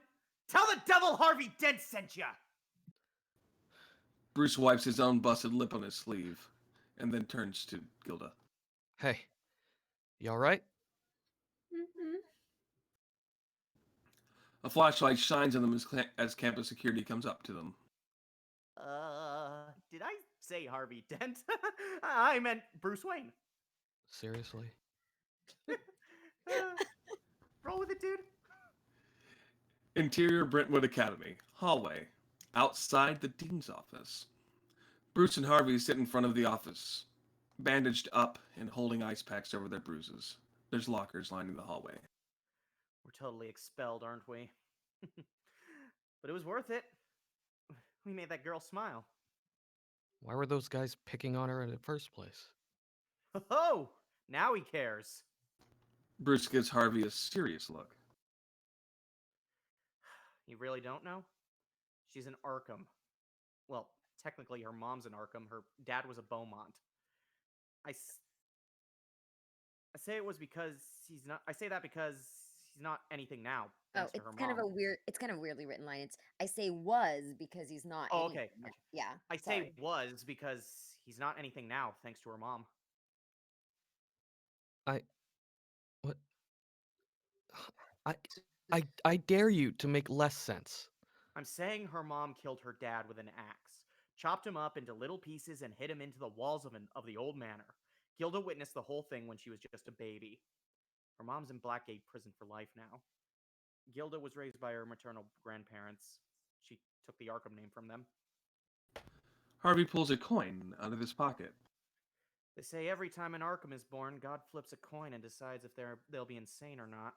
Tell the devil Harvey Dent sent ya! Bruce wipes his own busted lip on his sleeve, and then turns to Gilda. Hey, you alright? Mm-hmm. A flashlight shines on them as campus security comes up to them. Did I say Harvey Dent? I meant Bruce Wayne. Seriously? Roll with it, dude. Interior Brentwood Academy. Hallway. Outside the dean's office. Bruce and Harvey sit in front of the office, bandaged up and holding ice packs over their bruises. There's lockers lining the hallway. We're totally expelled, aren't we? But it was worth it. We made that girl smile. Why were those guys picking on her in the first place? Oh, now he cares. Bruce gives Harvey a serious look. You really don't know? She's an Arkham. Well, technically her mom's an Arkham. Her dad was a Beaumont. I say it was because he's not. I say that because he's not anything now. Oh, Thanks to it's her kind of mom. a weird. It's kind of weirdly written line. It's I say was because he's not. Oh, any- okay. Yeah. I sorry. say was because he's not anything now, thanks to her mom. What? I dare you to make less sense. I'm saying her mom killed her dad with an axe, chopped him up into little pieces, and hit him into the walls of the old manor. Gilda witnessed the whole thing when she was just a baby. Her mom's in Blackgate prison for life now. Gilda was raised by her maternal grandparents. She took the Arkham name from them. Harvey pulls a coin out of his pocket. They say every time an Arkham is born, God flips a coin and decides if they'll be insane or not.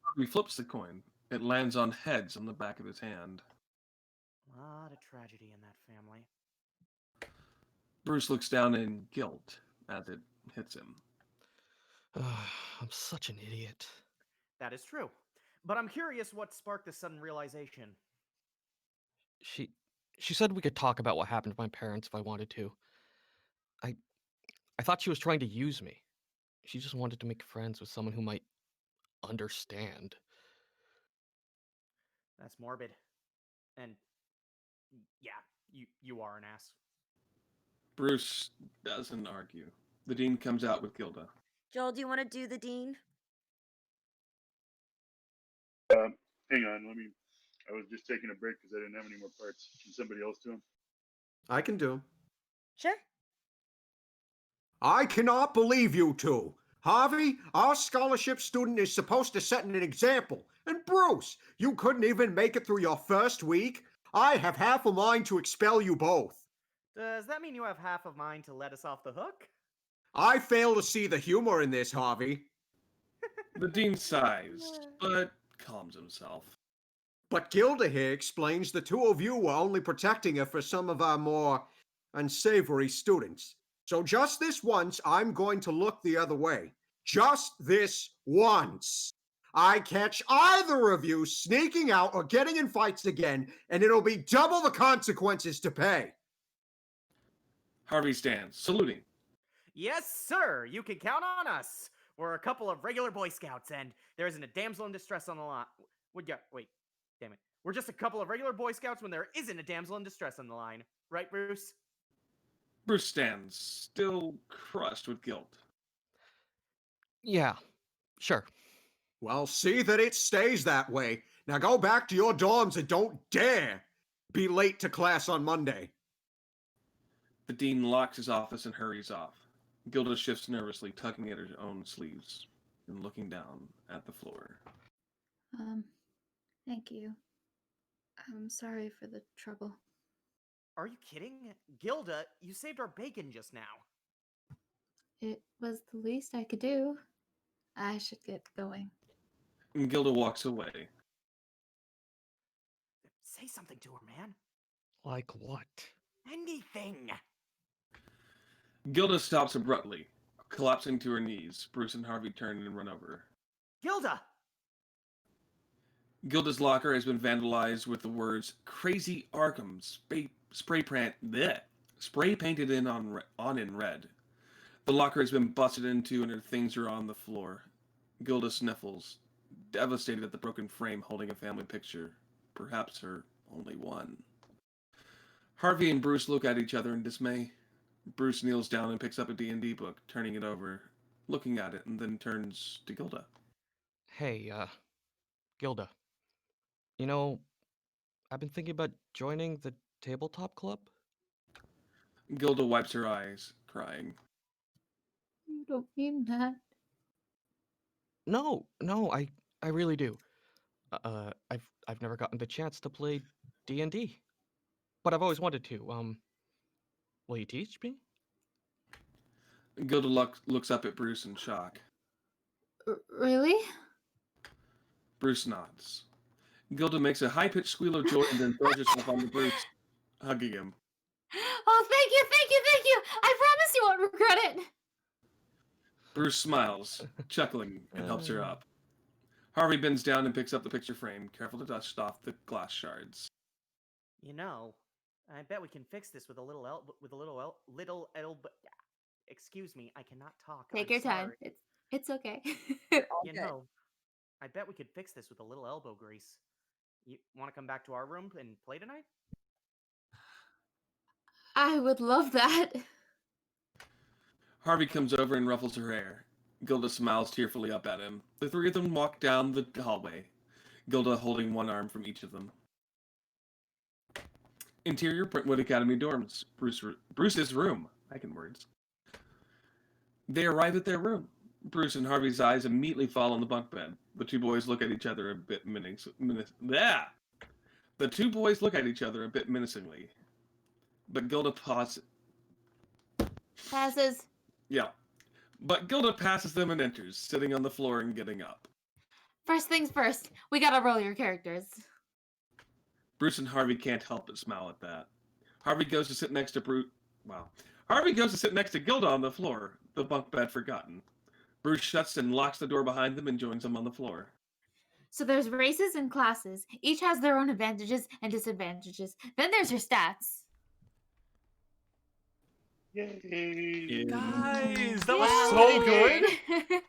Harvey flips the coin. It lands on heads on the back of his hand. A lot of tragedy in that family. Bruce looks down in guilt as it hits him. I'm such an idiot. That is true. But I'm curious what sparked this sudden realization. She said we could talk about what happened to my parents if I wanted to. I thought she was trying to use me. She just wanted to make friends with someone who might understand. That's morbid. And yeah, you are an ass. Bruce doesn't argue. The dean comes out with Gilda. Joel, do you want to do the dean? Hang on, I was just taking a break because I didn't have any more parts. Can somebody else do them? I can do 'em. Sure. I cannot believe you two. Harvey, our scholarship student is supposed to set an example. And Bruce, you couldn't even make it through your first week? I have half a mind to expel you both. Does that mean you have half of mine to let us off the hook? I fail to see the humor in this, Harvey. The dean sighs, but calms himself. But Gilda here explains the two of you were only protecting her for some of our more unsavory students. So just this once, I'm going to look the other way. Just this once. I catch either of you sneaking out or getting in fights again, and it'll be double the consequences to pay. Harvey stands, saluting. Yes, sir. You can count on us. We're a couple of regular Boy Scouts, and there isn't a damsel in distress on the line. Wait, damn it. We're just a couple of regular Boy Scouts when there isn't a damsel in distress on the line. Right, Bruce? Bruce stands, still crushed with guilt. Yeah, sure. Well, see that it stays that way. Now go back to your dorms and don't dare be late to class on Monday. The dean locks his office and hurries off. Gilda shifts nervously, tugging at her own sleeves and looking down at the floor. Thank you. I'm sorry for the trouble. Are you kidding? Gilda, you saved our bacon just now. It was the least I could do. I should get going. And Gilda walks away. Say something to her, man. Like what? Anything. Gilda stops abruptly, collapsing to her knees. Bruce and Harvey turn and run over. Gilda! Gilda's locker has been vandalized with the words "Crazy Arkham" spray painted in in red. The locker has been busted into and her things are on the floor. Gilda sniffles, devastated at the broken frame holding a family picture, perhaps her only one. Harvey and Bruce look at each other in dismay. Bruce kneels down and picks up a D&D book, turning it over, looking at it, and then turns to Gilda. Hey, Gilda. You know, I've been thinking about joining the tabletop club. Gilda wipes her eyes, crying. You don't mean that. No, I really do. I've never gotten the chance to play D&D, but I've always wanted to. Will you teach me? Gilda looks up at Bruce in shock. Really? Bruce nods. Gilda makes a high-pitched squeal of joy and then throws herself onto Bruce, hugging him. Oh, thank you! I promise you won't regret it! Bruce smiles, chuckling, and helps her up. Harvey bends down and picks up the picture frame, careful to dust off the glass shards. You know, I bet we can fix this with a little elbow. Excuse me, I cannot talk. Take I'm your time. sorry. It's okay. You know, I bet we could fix this with a little elbow grease. You want to come back to our room and play tonight? I would love that. Harvey comes over and ruffles her hair. Gilda smiles tearfully up at him. The three of them walk down the hallway, Gilda holding one arm from each of them. Interior Brentwood Academy dorms. Bruce's room. I can words. They arrive at their room. Bruce and Harvey's eyes immediately fall on the bunk bed. The two boys look at each other a bit The two boys look at each other a bit menacingly. But Gilda Passes. Yeah. But Gilda passes them and enters, sitting on the floor and getting up. First things first, we gotta roll your characters. Bruce and Harvey can't help but smile at that. Harvey goes to sit next to Bruce. Wow. Harvey goes to sit next to Gilda on the floor, the bunk bed forgotten. Bruce shuts and locks the door behind them and joins them on the floor. So there's races and classes. Each has their own advantages and disadvantages. Then there's your stats. Yay! Guys, that was so good.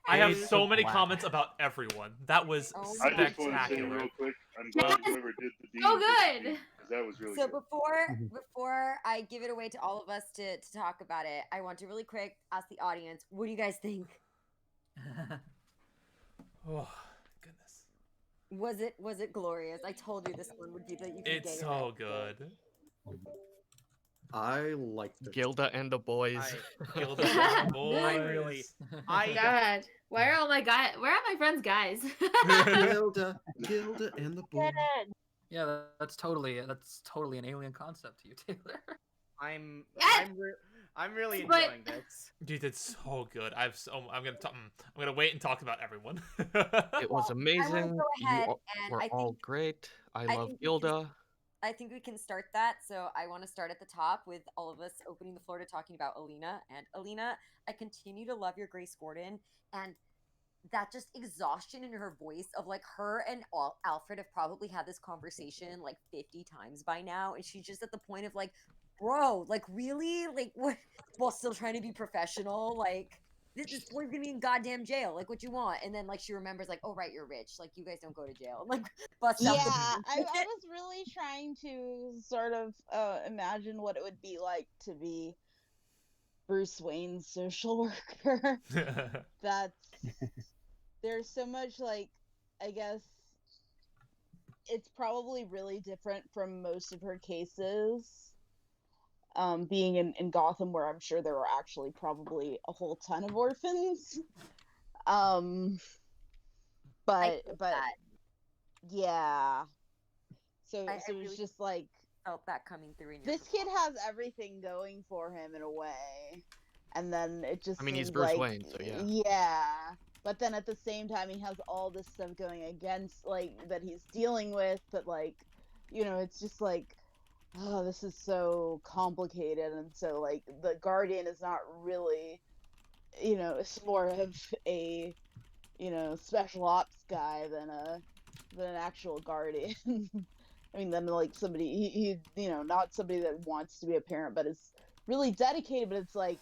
I have so many Wow. comments about everyone. That was I just want to say spectacular. real quick, I'm glad whoever did the D. So good. Because that was really So good. before I give it away to all of us to talk about it, I want to really quick ask the audience, what do you guys think? Oh goodness, Was it glorious? I told you this one would be the you can it's get so it. good. I liked it. Gilda and the boys. Gilda and the boys. I really, I God, where are all my guys? Where are my friends' guys? Gilda and the boys. Yeah, that's totally an alien concept to you, Taylor. I'm I'm really But- enjoying this. You did so good. I'm gonna wait and talk about everyone. It was amazing. go ahead You and were I all think- great. I I love think we can Gilda. I think we can start that. So I want to start at the top with all of us opening the floor to talking about Alina. And Alina, I continue to love your Grace Gordon and that just exhaustion in her voice of like her and Alfred have probably had this conversation like 50 times by now. And she's just at the point of like, bro, like really? Like what? While still trying to be professional, like this boy's gonna be in goddamn jail. Like what you want? And then like she remembers like, oh right, you're rich. Like you guys don't go to jail. Like bust out Yeah, the I was really trying to sort of imagine what it would be like to be Bruce Wayne's social worker. That's there's so much like I guess it's probably really different from most of her cases. Being in Gotham, where I'm sure there were actually probably a whole ton of orphans. But yeah. So I it's really just like felt that coming through in your this kid has everything going for him in a way, and then it just I mean, he's seems Bruce like, Wayne, so yeah. Yeah, but then at the same time, he has all this stuff going against, like, that he's dealing with. But like, you know, it's just like, oh, this is so complicated, and so like the Guardian is not really, you know, it's more of a, you know, special ops guy than an actual Guardian. I mean, then like somebody he you know, not somebody that wants to be a parent, but is really dedicated. But it's like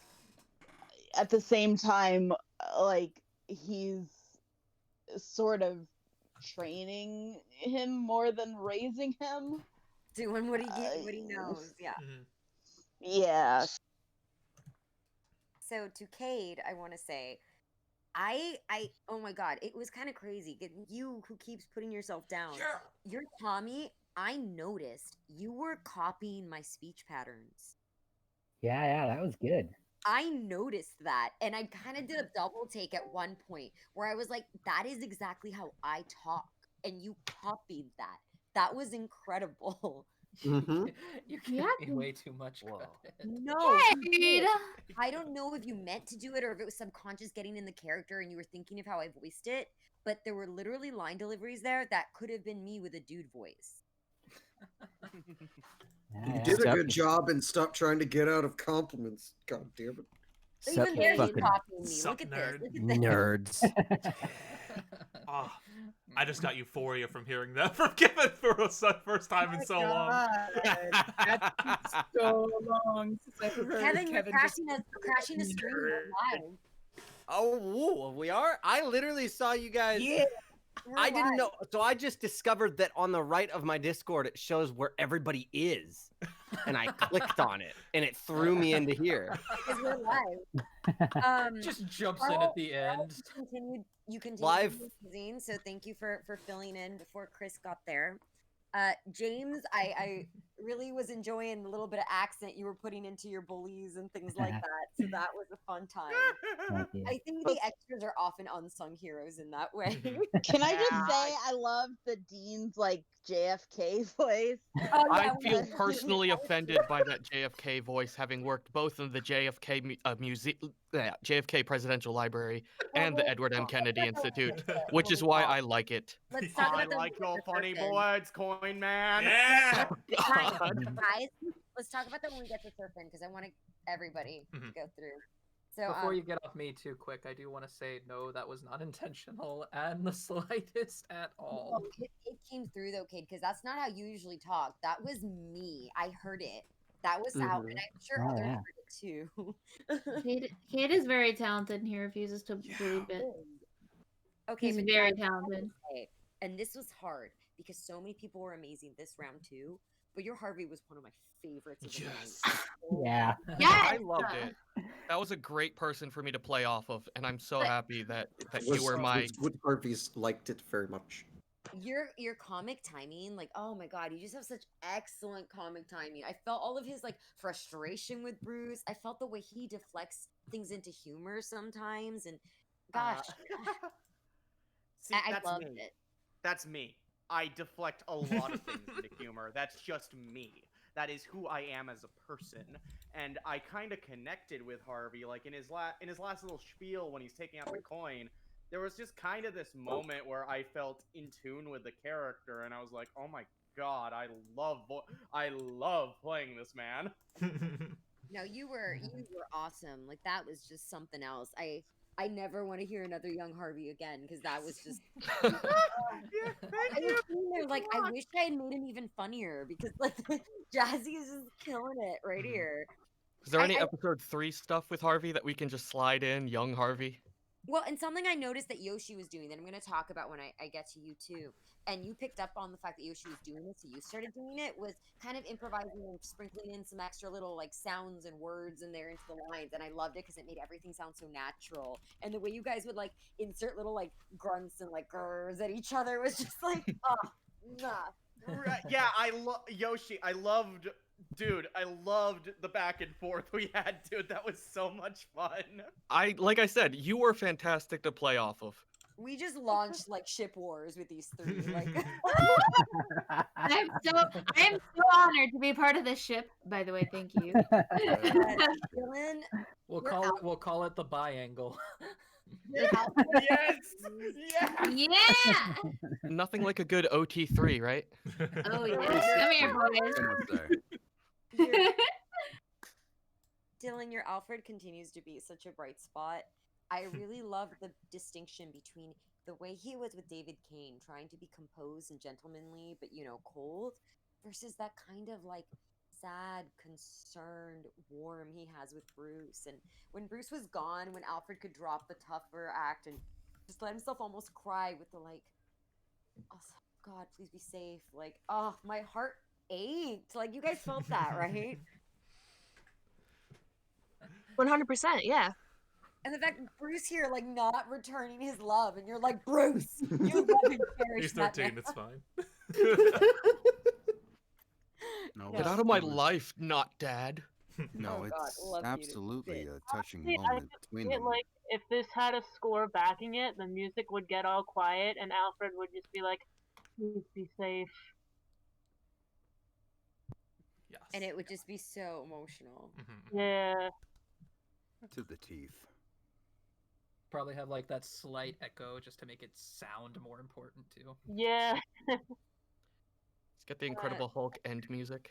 at the same time, like he's sort of training him more than raising him. doing what he knows. Yeah. Yeah. So to Cade, I want to say, oh my god, it was kind of crazy. You who keeps putting yourself down. Your Tommy, I noticed you were copying my speech patterns. Yeah, that was good. I noticed that, and I kind of did a double take at one point where I was like, that is exactly how I talk, and you copied that. That was incredible. Mm-hmm. You give me way too much credit. No, you Cade! did. I don't know if you meant to do it or if it was subconscious getting in the character and you were thinking of how I voiced it, but there were literally line deliveries there that could have been me with a dude voice. You did a good job and stop trying to get out of compliments. God damn it. Even there, he's copying me. Look at this. Look at this. Nerds. Ah, I just got euphoria from hearing that from Kevin for a first time in so long. That's been so long since I've heard Kevin, you're Kevin crashing the stream live. Oh, whoa, we are? I literally saw you guys. Yeah. I didn't know. So I just discovered that on the right of my Discord, it shows where everybody is. And I clicked on it, and it threw me into here. Because we're live. Just jumps in at the end. You continued Live. Zine, so thank you for filling in before Chris got there. James, I really was enjoying the little bit of accent you were putting into your bullies and things like that. So that was a fun time. I think the extras are often unsung heroes in that way. Can I just say I love the Dean's like JFK voice? I feel personally offended by that JFK voice, having worked both in the JFK JFK Presidential Library and the Edward M. Kennedy Institute, which is why I like it. Let's talk I about the like your funny surfing. words, Coin Man. Yeah. Guys, let's talk about that when we get to surfing because I want everybody to go through. So Before you get off me too quick, I do want to say no, that was not intentional and the slightest at all. It came through though, Cade, because that's not how you usually talk. That was me. I heard it. That was how, and I'm sure Oh, others yeah. heard it too. Cade is very talented and he refuses to believe it. Okay, He's but very guys, I have to talented. say, and this was hard because so many people were amazing this round too. But your Harvey was one of my favorites of the night. Yeah. I loved it. That was a great person for me to play off of, and I'm so But- happy that you were my. Wood Harvey's liked it very much. Your comic timing, like, oh my god, you just have such excellent comic timing. I felt all of his like frustration with Bruce. I felt the way he deflects things into humor sometimes, and gosh, See, I that's loved me. it. That's me. I deflect a lot of things into humor. That's just me. that is who I am as a person. And I kind of connected with Harvey, like in his last little spiel when he's taking out the coin. There was just kind of this moment where I felt in tune with the character, and I was like, "Oh my god, I love playing this man." No, you were awesome. Like that was just something else. I never want to hear another young Harvey again because that was just. I was sitting there like I wish I had made him even funnier because like Jazzy is just killing it right here. Is there any episode 3 stuff with Harvey that we can just slide in, young Harvey? Well, and something I noticed that Yoshi was doing that I'm going to talk about when I get to you too, and you picked up on the fact that Yoshi was doing it, so you started doing it, was kind of improvising and sprinkling in some extra little like sounds and words in there into the lines, and I loved it because it made everything sound so natural. And the way you guys would like insert little like grunts and like grrs at each other was just like, oh, nah. Right, yeah, Yoshi. I loved the back and forth we had, dude. That was so much fun. Like I said, you were fantastic to play off of. We just launched like ship wars with these three. Like, I am so honored to be part of this ship. By the way, thank you. Dylan, We'll call it the biangle. Yes, Yeah. Nothing like a good OT3, right? Oh yes. Come here, boys. Dylan, your Alfred continues to be such a bright spot. I really love the distinction between the way he was with David Cain, trying to be composed and gentlemanly, but cold, versus that kind of like sad, concerned, warm he has with Bruce. And when Bruce was gone, when Alfred could drop the tougher act and just let himself almost cry with the like, oh God, please be safe. Like, oh, my heart ached. Like, you guys felt that, right? 100%, yeah. And the fact Bruce here, like, not returning his love, and you're like, Bruce, you love and cherish He's that 13, man. it's fine. No, Get out of my life, not dad. No, Oh, God, it's love you to absolutely a touching See, I moment just between feel them. like if this had a score backing it, the music would get all quiet, and Alfred would just be like, "Please be safe." Yes. And it would just be so emotional. Yeah. To the teeth. Probably have like that slight echo just to make it sound more important too. Yeah. Let's get the Incredible Hulk end music.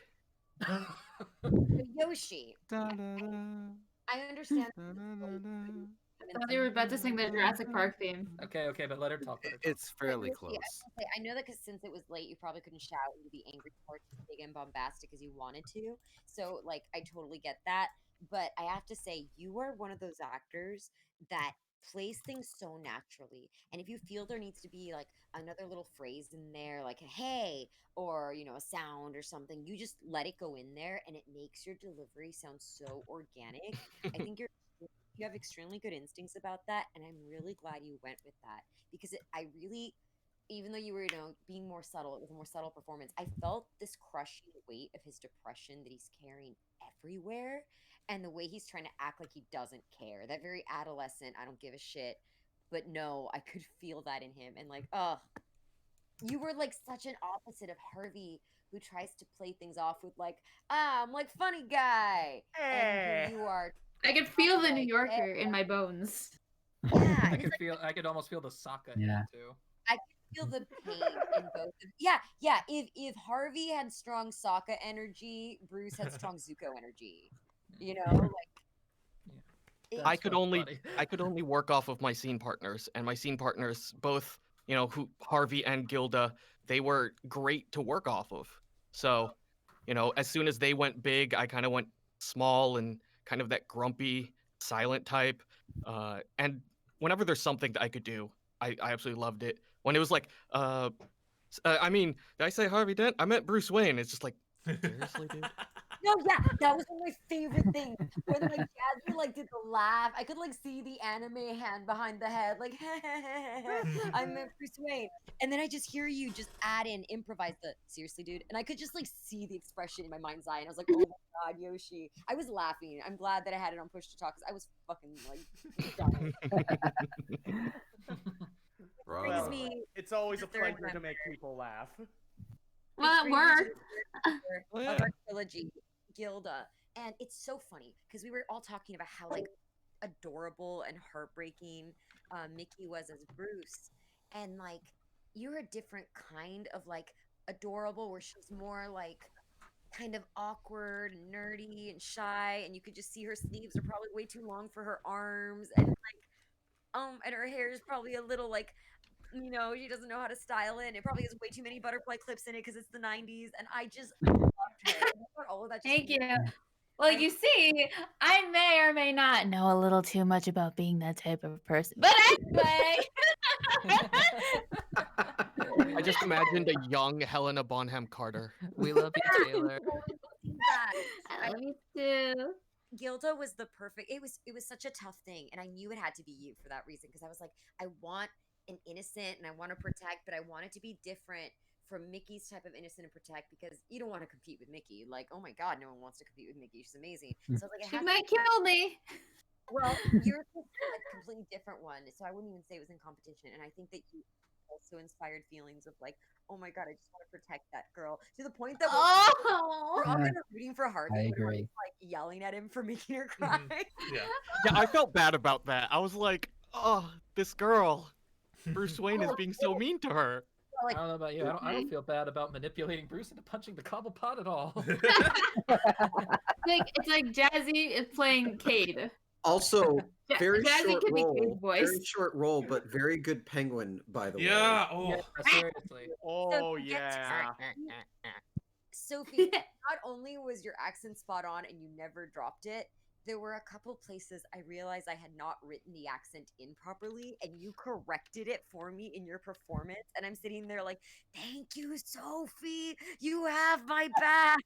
Yoshi, I understand. I thought you were about to sing the Jurassic Park theme. Okay, but let her talk. It's fairly Yoshi, close. I know that because since it was late, you probably couldn't shout into the angry parts as big and bombastic as you wanted to. So, like, I totally get that. But I have to say, you are one of those actors that plays things so naturally. And if you feel there needs to be like another little phrase in there, like a hey, or a sound or something, you just let it go in there and it makes your delivery sound so organic. I think you have extremely good instincts about that, and I'm really glad you went with that because even though you were being more subtle, it was a more subtle performance. I felt this crushing weight of his depression that he's carrying everywhere, and the way he's trying to act like he doesn't care, that very adolescent, I don't give a shit. But no, I could feel that in him, and like, you were like such an opposite of Harvey, who tries to play things off with like, I'm like funny guy, and who you are. I could feel the New Yorker in my bones. Yeah, I could almost feel the Sokka in Yeah. it too. I can feel the pain in both of Yeah. If Harvey had strong Sokka energy, Bruce had strong Zuko energy. Like I could only work off of my scene partners, and my scene partners, both who Harvey and Gilda, they were great to work off of. So, as soon as they went big, I kind of went small and kind of that grumpy, silent type. And whenever there's something that I could do, I absolutely loved it. When it was like, I mean, did I say Harvey Dent? I meant Bruce Wayne. It's just like, seriously, dude? No, yeah, that was one of my favorite things. When like Jasmine like did the laugh, I could like see the anime hand behind the head, like I meant Bruce Wayne. And then I just hear you just add in, improvise the seriously, dude. And I could just like see the expression in my mind's eye, and I was like, oh my God, Yoshi. I was laughing. I'm glad that I had it on push to talk because I was fucking like dying. Well, it's always a pleasure to make people laugh. Well, it worked. of our trilogy, Gilda. And it's so funny because we were all talking about how like adorable and heartbreaking Mickey was as Bruce. And like you're a different kind of like adorable where she's more like kind of awkward and nerdy and shy, and you could just see her sleeves are probably way too long for her arms, and her hair is probably a little like, she doesn't know how to style it, and it probably has way too many butterfly clips in it because it's the 90s, and I just loved her. And I thought all of that just Thank made you. Well, you see, I may or may not know a little too much about being that type of person. But anyway. I just imagined a young Helena Bonham Carter. We love you, Taylor. I love you too. Gilda was the perfect. It was such a tough thing, and I knew it had to be you for that reason because I was like, I want an innocent and I want to protect, but I want it to be different from Mickey's type of innocent and protect because you don't want to compete with Mickey. Like, oh my God, no one wants to compete with Mickey. She's amazing. So I was like, She might kill me. Well, you're a completely different one, so I wouldn't even say it was in competition. And I think that you also inspired feelings of like, oh my God, I just want to protect that girl to the point that we're all kind of rooting for Harvey. I when we're, agree. like yelling at him for making her cry. Yeah. Yeah, I felt bad about that. I was like, oh, this girl. Bruce Wayne is being so mean to her. I don't know about you. I don't feel bad about manipulating Bruce into punching the Cobblepot at all. It's like Jazzy is playing Cade. Also, very Jazzy short could be Cade's role. voice. Very short role, but very good penguin, by the way. Yeah. Oh. Yeah, seriously. Oh yeah. Sophie, not only was your accent spot on and you never dropped it, there were a couple places I realized I had not written the accent in properly, and you corrected it for me in your performance. And I'm sitting there like, thank you, Sophie. You have my back.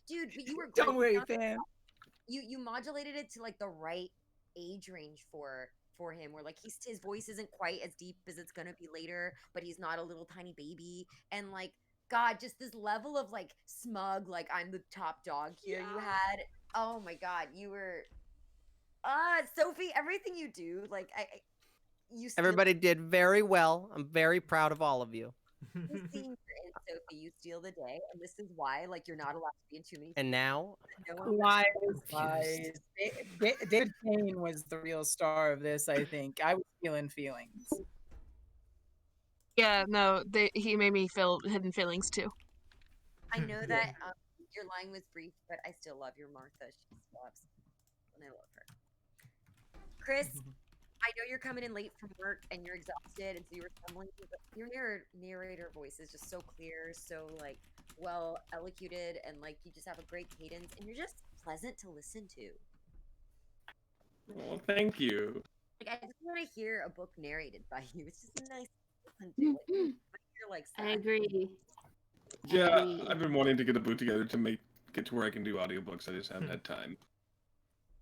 Dude, but you were great. Don't worry, fam. You modulated it to like the right age range for him, where like his voice isn't quite as deep as it's gonna be later, but he's not a little tiny baby, and like God, just this level of like smug, like I'm the top dog here. You had, oh my God, you were, Sophie. Everything you do, like you. Everybody did very well. I'm very proud of all of you. You seeing your in Sophie, you steal the day, and this is why, like, you're not allowed to be in too many. And now, Lies. David Cain was the real star of this, I think. I was feeling feelings. Yeah, no, he made me feel hidden feelings too. I know that your line was brief, but I still love your Martha. She slaps, and I love her. Chris, I know you're coming in late from work and you're exhausted, and so you were stumbling. But your narrator voice is just so clear, so like well elocuted, and like you just have a great cadence, and you're just pleasant to listen to. Well, thank you. Like I just want to hear a book narrated by you. It's just a nice listen to it. But you're like, I agree. Yeah, I've been wanting to get a boot together to get to where I can do audiobooks. I just haven't had time.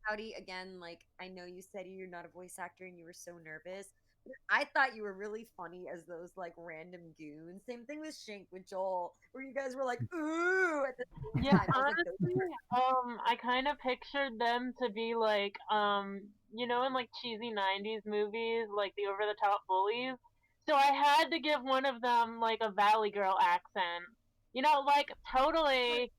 Howdy again. Like I know you said you're not a voice actor and you were so nervous. But I thought you were really funny as those like random goons. Same thing with Shank with Joel, where you guys were like, ooh, at the same Yeah, time. I was like, honestly, I kind of pictured them to be like, in like cheesy 90s movies, like the over-the-top bullies. So I had to give one of them like a Valley Girl accent. Like totally.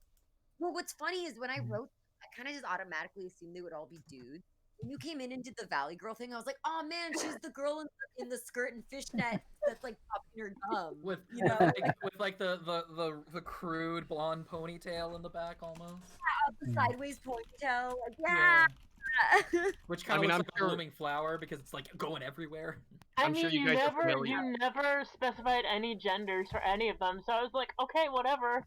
Well, what's funny is when I wrote, I kind of just automatically assumed they would all be dudes. When you came in and did the Valley Girl thing, I was like, oh man, she's the girl in the skirt and fishnet that's like popping her gum. With the crude blonde ponytail in the back almost. Yeah, the sideways ponytail. Like, yeah. Which kind of looks like a blooming flower because it's like going everywhere. I mean, you never specified any genders for any of them, so I was like, okay, whatever.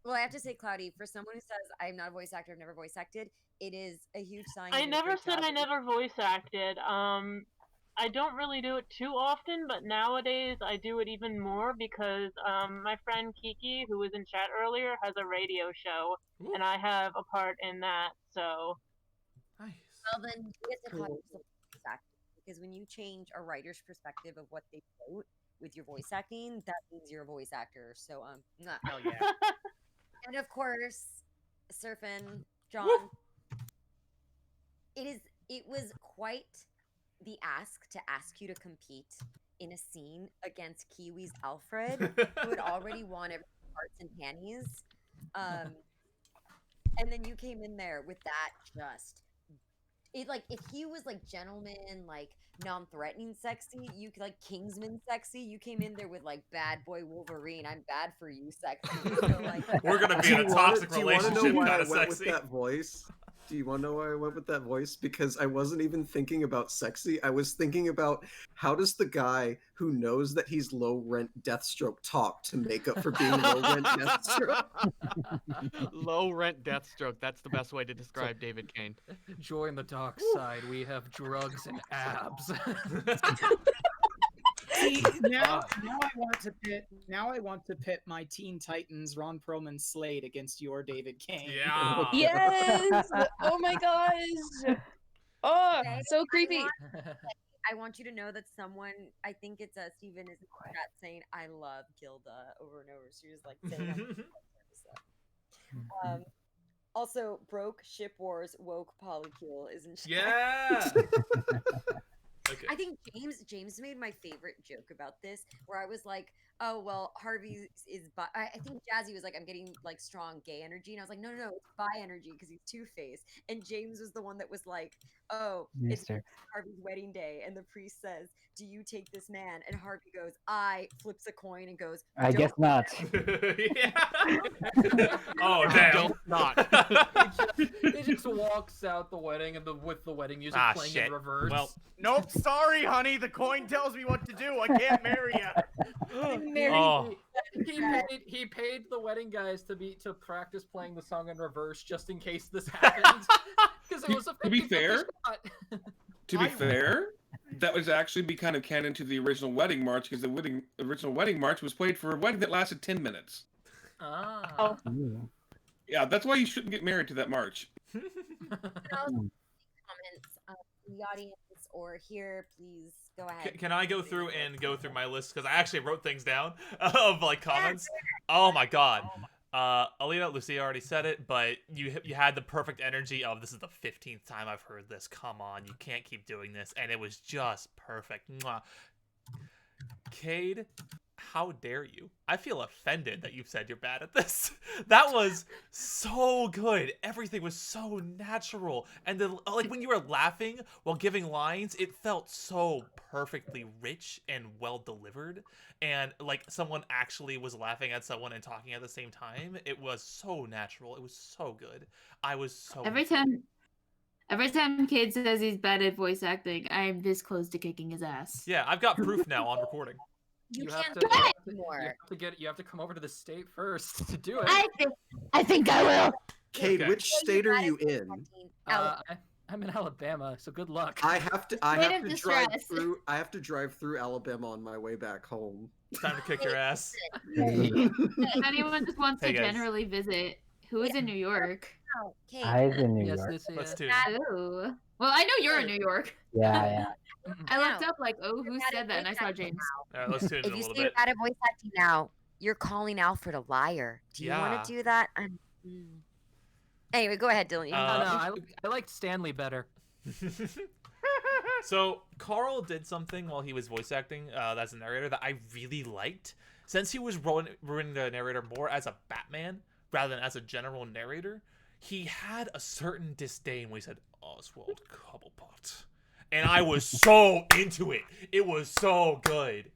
Well, I have to say, Cloudy, for someone who says I'm not a voice actor, I've never voice acted, it is a huge sign. I never said I never voice acted. I don't really do it too often, but nowadays I do it even more because my friend Kiki, who was in chat earlier, has a radio show, and I have a part in that, so... Nice. Well, then you get to call yourself a voice actor, because when you change a writer's perspective of what they wrote with your voice acting, that means you're a voice actor, so, Hell yeah. And of course, Surfin, John, it was quite the ask to ask you to compete in a scene against Kiwi's Alfred, who had already won every hearts and panties. And then you came in there with that just it like if he was like gentleman, like non-threatening sexy, you could like Kingsman sexy, you came in there with like bad boy Wolverine, I'm bad for you sexy. So like We're gonna be in a toxic relationship Do you want kind to of know why I went sexy. with that voice? Do you want to know why I went with that voice? Because I wasn't even thinking about sexy. I was thinking about how does the guy who knows that he's low rent Deathstroke talk to make up for being low rent Deathstroke? Low rent Deathstroke. That's the best way to describe David Cain. Join the dark side. We have drugs and abs. See, now I want to pit my Teen Titans Ron Perlman Slade against your David Cain. Yeah. Yes. Oh my gosh. Oh, Okay, so creepy. I want you to know that someone, I think it's Steven is in the chat saying, I love Gilda over and over. She was like saying how much she loves her. Also, broke ship wars woke polycule is in chat. Yeah. Okay. I think James made my favorite joke about this, where I was like, "Oh well, Harvey is bi." I think Jazzy was like, "I'm getting like strong gay energy," and I was like, "No, it's bi energy because he's two-faced." And James was the one that was like, "Oh, it's Mister. Harvey's wedding day," and the priest says, "Do you take this man?" And Harvey goes, "I," flips a coin and goes, I guess "Don't." not. Oh damn. Don't not. He just walks out the wedding and with the wedding music playing in reverse. Well, Nope, sorry, honey. The coin tells me what to do. I can't marry you. Oh. He paid the wedding guys to practice playing the song in reverse just in case this happened. Because it was a To be 50-50 fair, shot. To be fair, that was actually be kind of canon to the original wedding march because the original wedding march was played for a wedding that lasted 10 minutes. Ah. Yeah, that's why you shouldn't get married to that march. Comments in the audience or here, please go ahead. Can I go through my list because I actually wrote things down of like comments. Oh my god. Alina, Lucia already said it, but you had the perfect energy of this is the 15th time I've heard this. Come on, you can't keep doing this, and it was just perfect. Mwah. Cade, how dare you? I feel offended that you've said you're bad at this. That was so good. Everything was so natural. And then, like, when you were laughing while giving lines, it felt so perfectly rich and well delivered. And, like, someone actually was laughing at someone and talking at the same time. It was so natural. It was so good. I was so... Every time Cade says he's bad at voice acting, I'm this close to kicking his ass. Yeah, I've got proof now on recording. You have can't to do it you anymore. have to come over to the state first to do it. I think I will. Cade, Okay. which state are you in? I'm in Alabama, so good luck. I have to State of drive through Alabama on my way back home. It's time to kick your ass. If anyone just wants Hey, to guys. generally visit, who is in New York? Okay. I was in New Yes, York. this is. Let's do Oh. Well, I know you're in New York. Yeah. I looked up like, oh, who said that? And I saw James. All right, let's tune in If a you little say bit. bad at voice acting now, you're calling Alfred a liar. Do you Yeah. want to do that? Anyway, go ahead, Dylan. You can go. I liked Stanley better. So Carl did something while he was voice acting as a narrator that I really liked. Since he was ruining the narrator more as a Batman rather than as a general narrator, he had a certain disdain when he said, Oswald Cobblepot. And I was so into it. It was so good.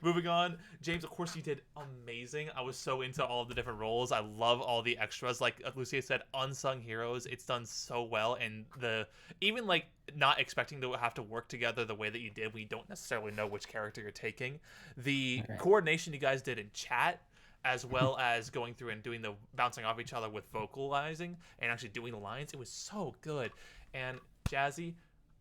Moving on, James, of course you did amazing. I was so into all of the different roles. I love all the extras. Like Lucia said, unsung heroes. It's done so well, and even like not expecting to have to work together the way that you did. We don't necessarily know which character you're taking. The coordination you guys did in chat, as well as going through and doing the bouncing off each other with vocalizing and actually doing the lines. It was so good. And Jazzy,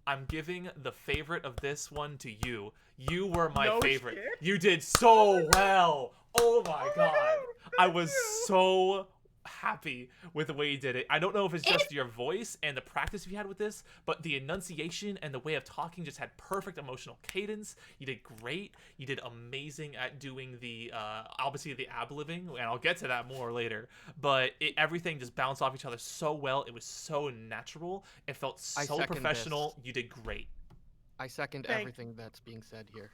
I'm giving the favorite of this one to you. You were my favorite. Shit. You did so well. Oh my god. I was so happy with the way you did it. I don't know if it's just your voice and the practice you had with this, but the enunciation and the way of talking just had perfect emotional cadence. You did great. You did amazing at doing the obviously the ab-living, and I'll get to that more later, but everything just bounced off each other so well. It was so natural. It felt so second professional. You did great. I second Thank- everything that's being said here.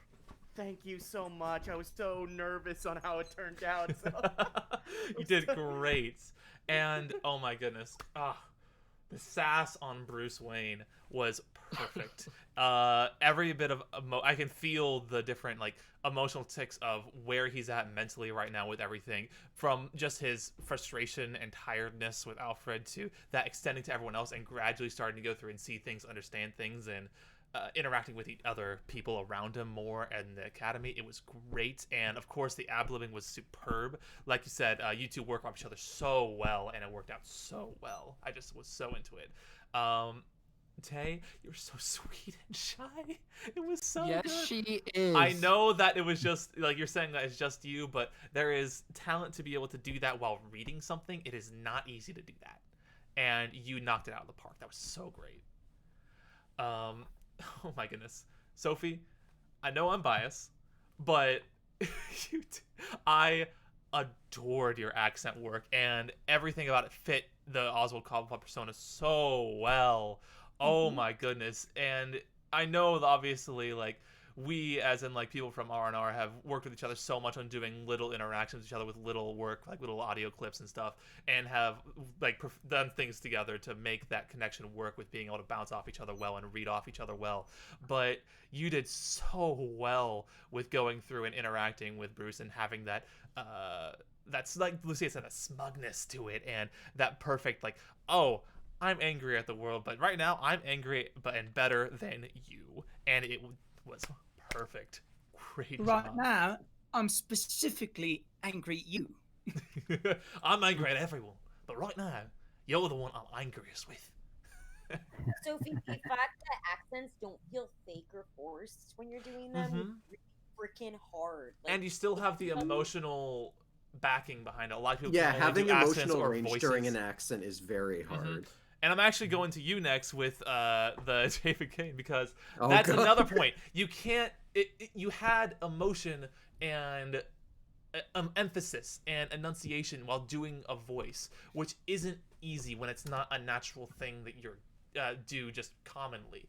Thank you so much. I was so nervous on how it turned out. So. You did great. And oh my goodness. The sass on Bruce Wayne was perfect. Every bit of I can feel the different like emotional ticks of where he's at mentally right now with everything, from just his frustration and tiredness with Alfred to that extending to everyone else and gradually starting to go through and see things, understand things, and interacting with other people around him more in the academy. It was great. And of course the ad-libbing was superb. Like you said, you two work off each other so well, and it worked out so well. I just was so into it. Tay, you're so sweet and shy. It was so Yes, good. she is. I know that it was just like you're saying that it's just you, but there is talent to be able to do that while reading something. It is not easy to do that, and you knocked it out of the park. That was so great. Oh my goodness, Sophie, I know I'm biased, but I adored your accent work, and everything about it fit the Oswald Cobblepot persona so well. Oh my goodness. And I know that obviously like we as in like people from R&R have worked with each other so much on doing little interactions with each other with little work, like little audio clips and stuff, and have like done things together to make that connection work with being able to bounce off each other well and read off each other well. But you did so well with going through and interacting with Bruce and having that that's like Lucia said, a smugness to it, and that perfect like, oh, I'm angry at the world, but right now I'm angry and better than you. And it was perfect. Great Right job. now, I'm specifically angry at you. I'm angry at everyone, but right now, you're the one I'm angriest with. Sophie, the fact that accents don't feel fake or forced when you're doing them is really freaking hard. And you still have the emotional backing behind it. A lot of people Yeah, can only having do accents emotional or range voices. during an accent is very hard. And I'm actually going to you next with the David Cain, because Oh, that's God. another point. You can't. You had emotion and emphasis and enunciation while doing a voice, which isn't easy when it's not a natural thing that you're do just commonly.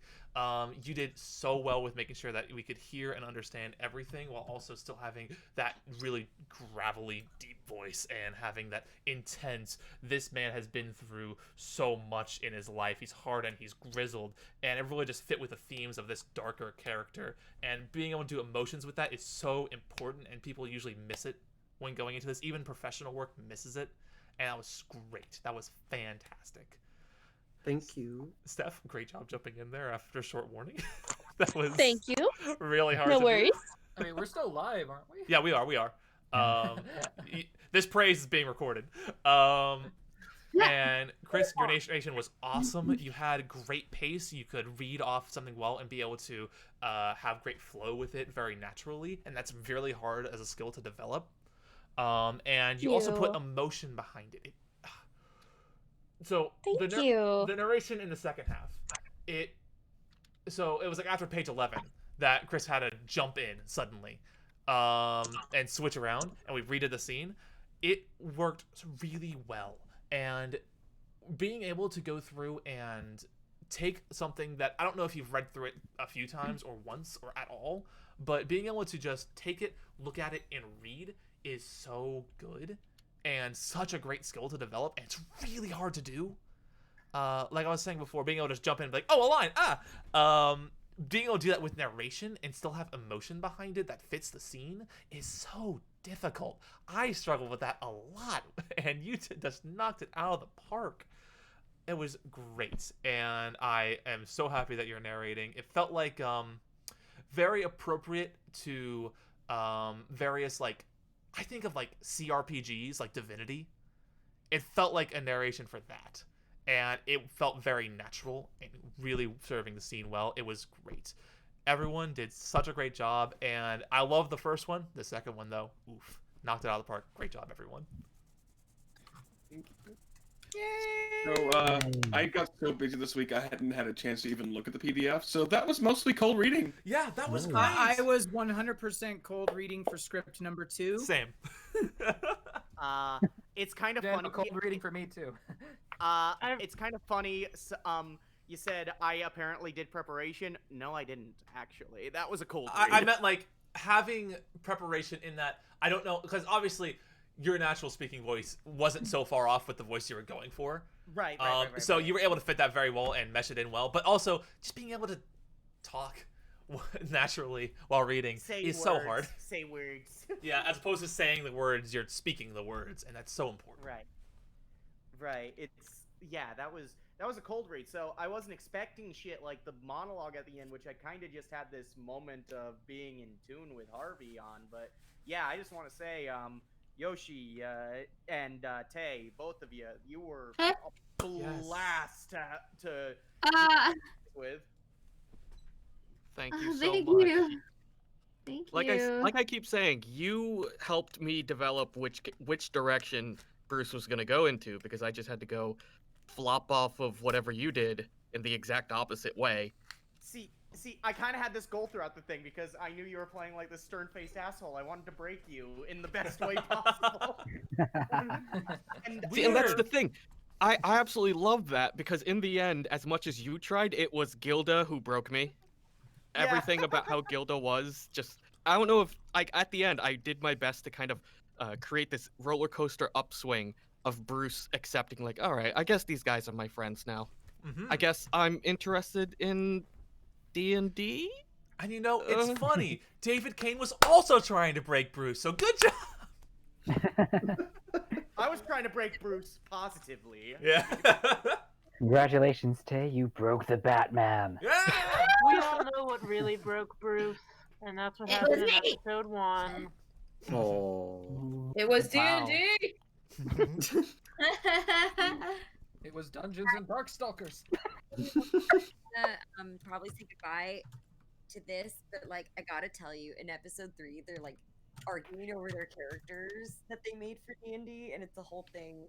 You did so well with making sure that we could hear and understand everything while also still having that really gravelly deep voice and having that intense, this man has been through so much in his life, he's hard and he's grizzled, and it really just fit with the themes of this darker character. And being able to do emotions with that is so important, and people usually miss it when going into this. Even professional work misses it, and that was great. That was fantastic. Thank you. Steph, great job jumping in there after short warning. That was Thank you. really hard No to worries. do. I mean, we're still live, aren't we? Yeah, we are. This praise is being recorded. And Chris, your narration was awesome. You had great pace. You could read off something well and be able to have great flow with it very naturally. And that's really hard as a skill to develop. And you also put emotion behind it. So Thank the you. The narration in the second half, it was like after page 11 that Chris had to jump in suddenly, and switch around, and we redid the scene. It worked really well, and being able to go through and take something that I don't know if you've read through it a few times or once or at all, but being able to just take it, look at it, and read is so good. And such a great skill to develop, and it's really hard to do. Like I was saying before, being able to just jump in and be like, oh, a line, being able to do that with narration and still have emotion behind it that fits the scene is so difficult. I struggle with that a lot, and you just knocked it out of the park. It was great, and I am so happy that you're narrating. It felt like very appropriate to various like, I think of like CRPGs, like Divinity. It felt like a narration for that. And it felt very natural and really serving the scene well. It was great. Everyone did such a great job. And I love the first one. The second one, though, oof, knocked it out of the park. Great job, everyone. So I got so busy this week I hadn't had a chance to even look at the PDF. So that was mostly cold reading. Yeah, that was great. I was 100% cold reading for script number 2. Same. It's kind of Yeah, funny. cold reading for me too. It's kind of funny. You said I apparently did preparation. No, I didn't, actually. That was a cold I read. meant like having preparation in that. I don't know, because obviously your natural speaking voice wasn't so far off with the voice you were going for. Right, So you were able to fit that very well and mesh it in well, but also just being able to talk naturally while reading is so hard. Say words. Yeah, as opposed to saying the words, you're speaking the words, and that's so important. Right. That was a cold read. So I wasn't expecting shit like the monologue at the end, which I kind of just had this moment of being in tune with Harvey on. But yeah, I just want to say, Yoshi and Tay, both of you, you were a blast to with. Thank you so Thank much. you. Thank you. Like I keep saying, you helped me develop which direction Bruce was gonna go into, because I just had to go flop off of whatever you did in the exact opposite way. See, I kind of had this goal throughout the thing because I knew you were playing like this stern-faced asshole. I wanted to break you in the best way possible. See, and that's the thing. I absolutely love that, because in the end, as much as you tried, it was Gilda who broke me. Everything about how Gilda was just, I don't know if, like, at the end, I did my best to kind of create this roller coaster upswing of Bruce accepting, like, all right, I guess these guys are my friends now. I guess I'm interested in D&D? And you know, it's funny. David Cain was also trying to break Bruce, so good job! I was trying to break Bruce positively. Yeah. Congratulations, Tay, you broke the Batman. We all know what really broke Bruce, and that's what happened in episode 1. Oh. It was Wow. D&D. It was Dungeons and Darkstalkers. Probably say goodbye to this, but like I gotta tell you, in episode 3, they're like arguing over their characters that they made for D&D, and it's a whole thing.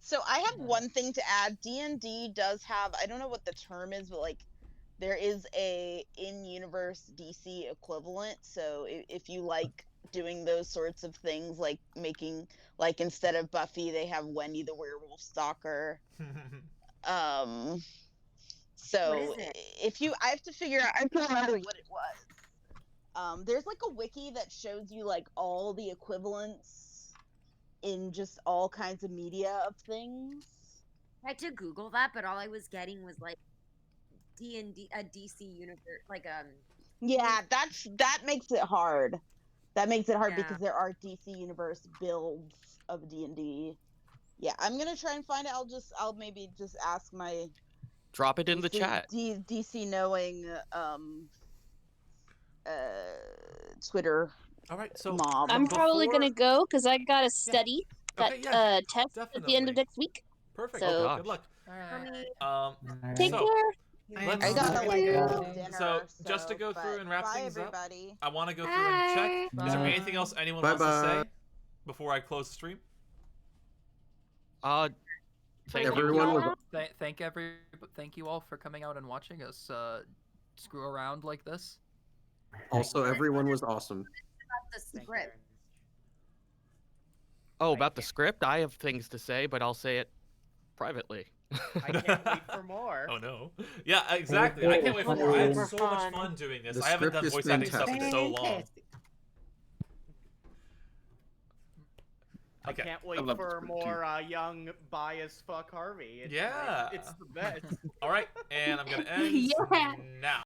So I have one thing to add. D&D does have, I don't know what the term is, but like there is a in-universe DC equivalent. So if you like doing those sorts of things, like making, like instead of Buffy, they have Wendy the Werewolf Stalker. So if you, I have to figure out, I can't remember what it was. There's like a wiki that shows you like all the equivalents in just all kinds of media of things. I had to Google that, but all I was getting was like D&D, a DC universe, like Yeah, that makes it hard. That makes it hard Yeah. because there are DC universe builds of D&D. Yeah, I'm gonna try and find it. I'll maybe just ask my Drop it in the chat. DC knowing Twitter. All right, so mob. I'm probably gonna go because I gotta study Okay, that test at the end of next week. Perfect. So Good luck. take so, care. let's- I gotta like go to dinner. So, just to go through and wrap bye, things everybody. up, I want to go through and check. Is there Bye. anything else anyone wants to Bye-bye. say before I close the stream? Thank Everyone you. was Thank you all for coming out and watching us screw around like this. also everyone was awesome. the script. Oh, about the script? I have things to say, but I'll say it privately. I can't wait for more. Oh no. Yeah, exactly. I can't wait for more. I had so much fun doing this. The I haven't script done is voice acting stuff in fantastic. so long. I Okay. can't wait love for this more young biased fuck Harvey. It's Yeah. like, it's the best. All right, and I'm gonna end Yeah. now.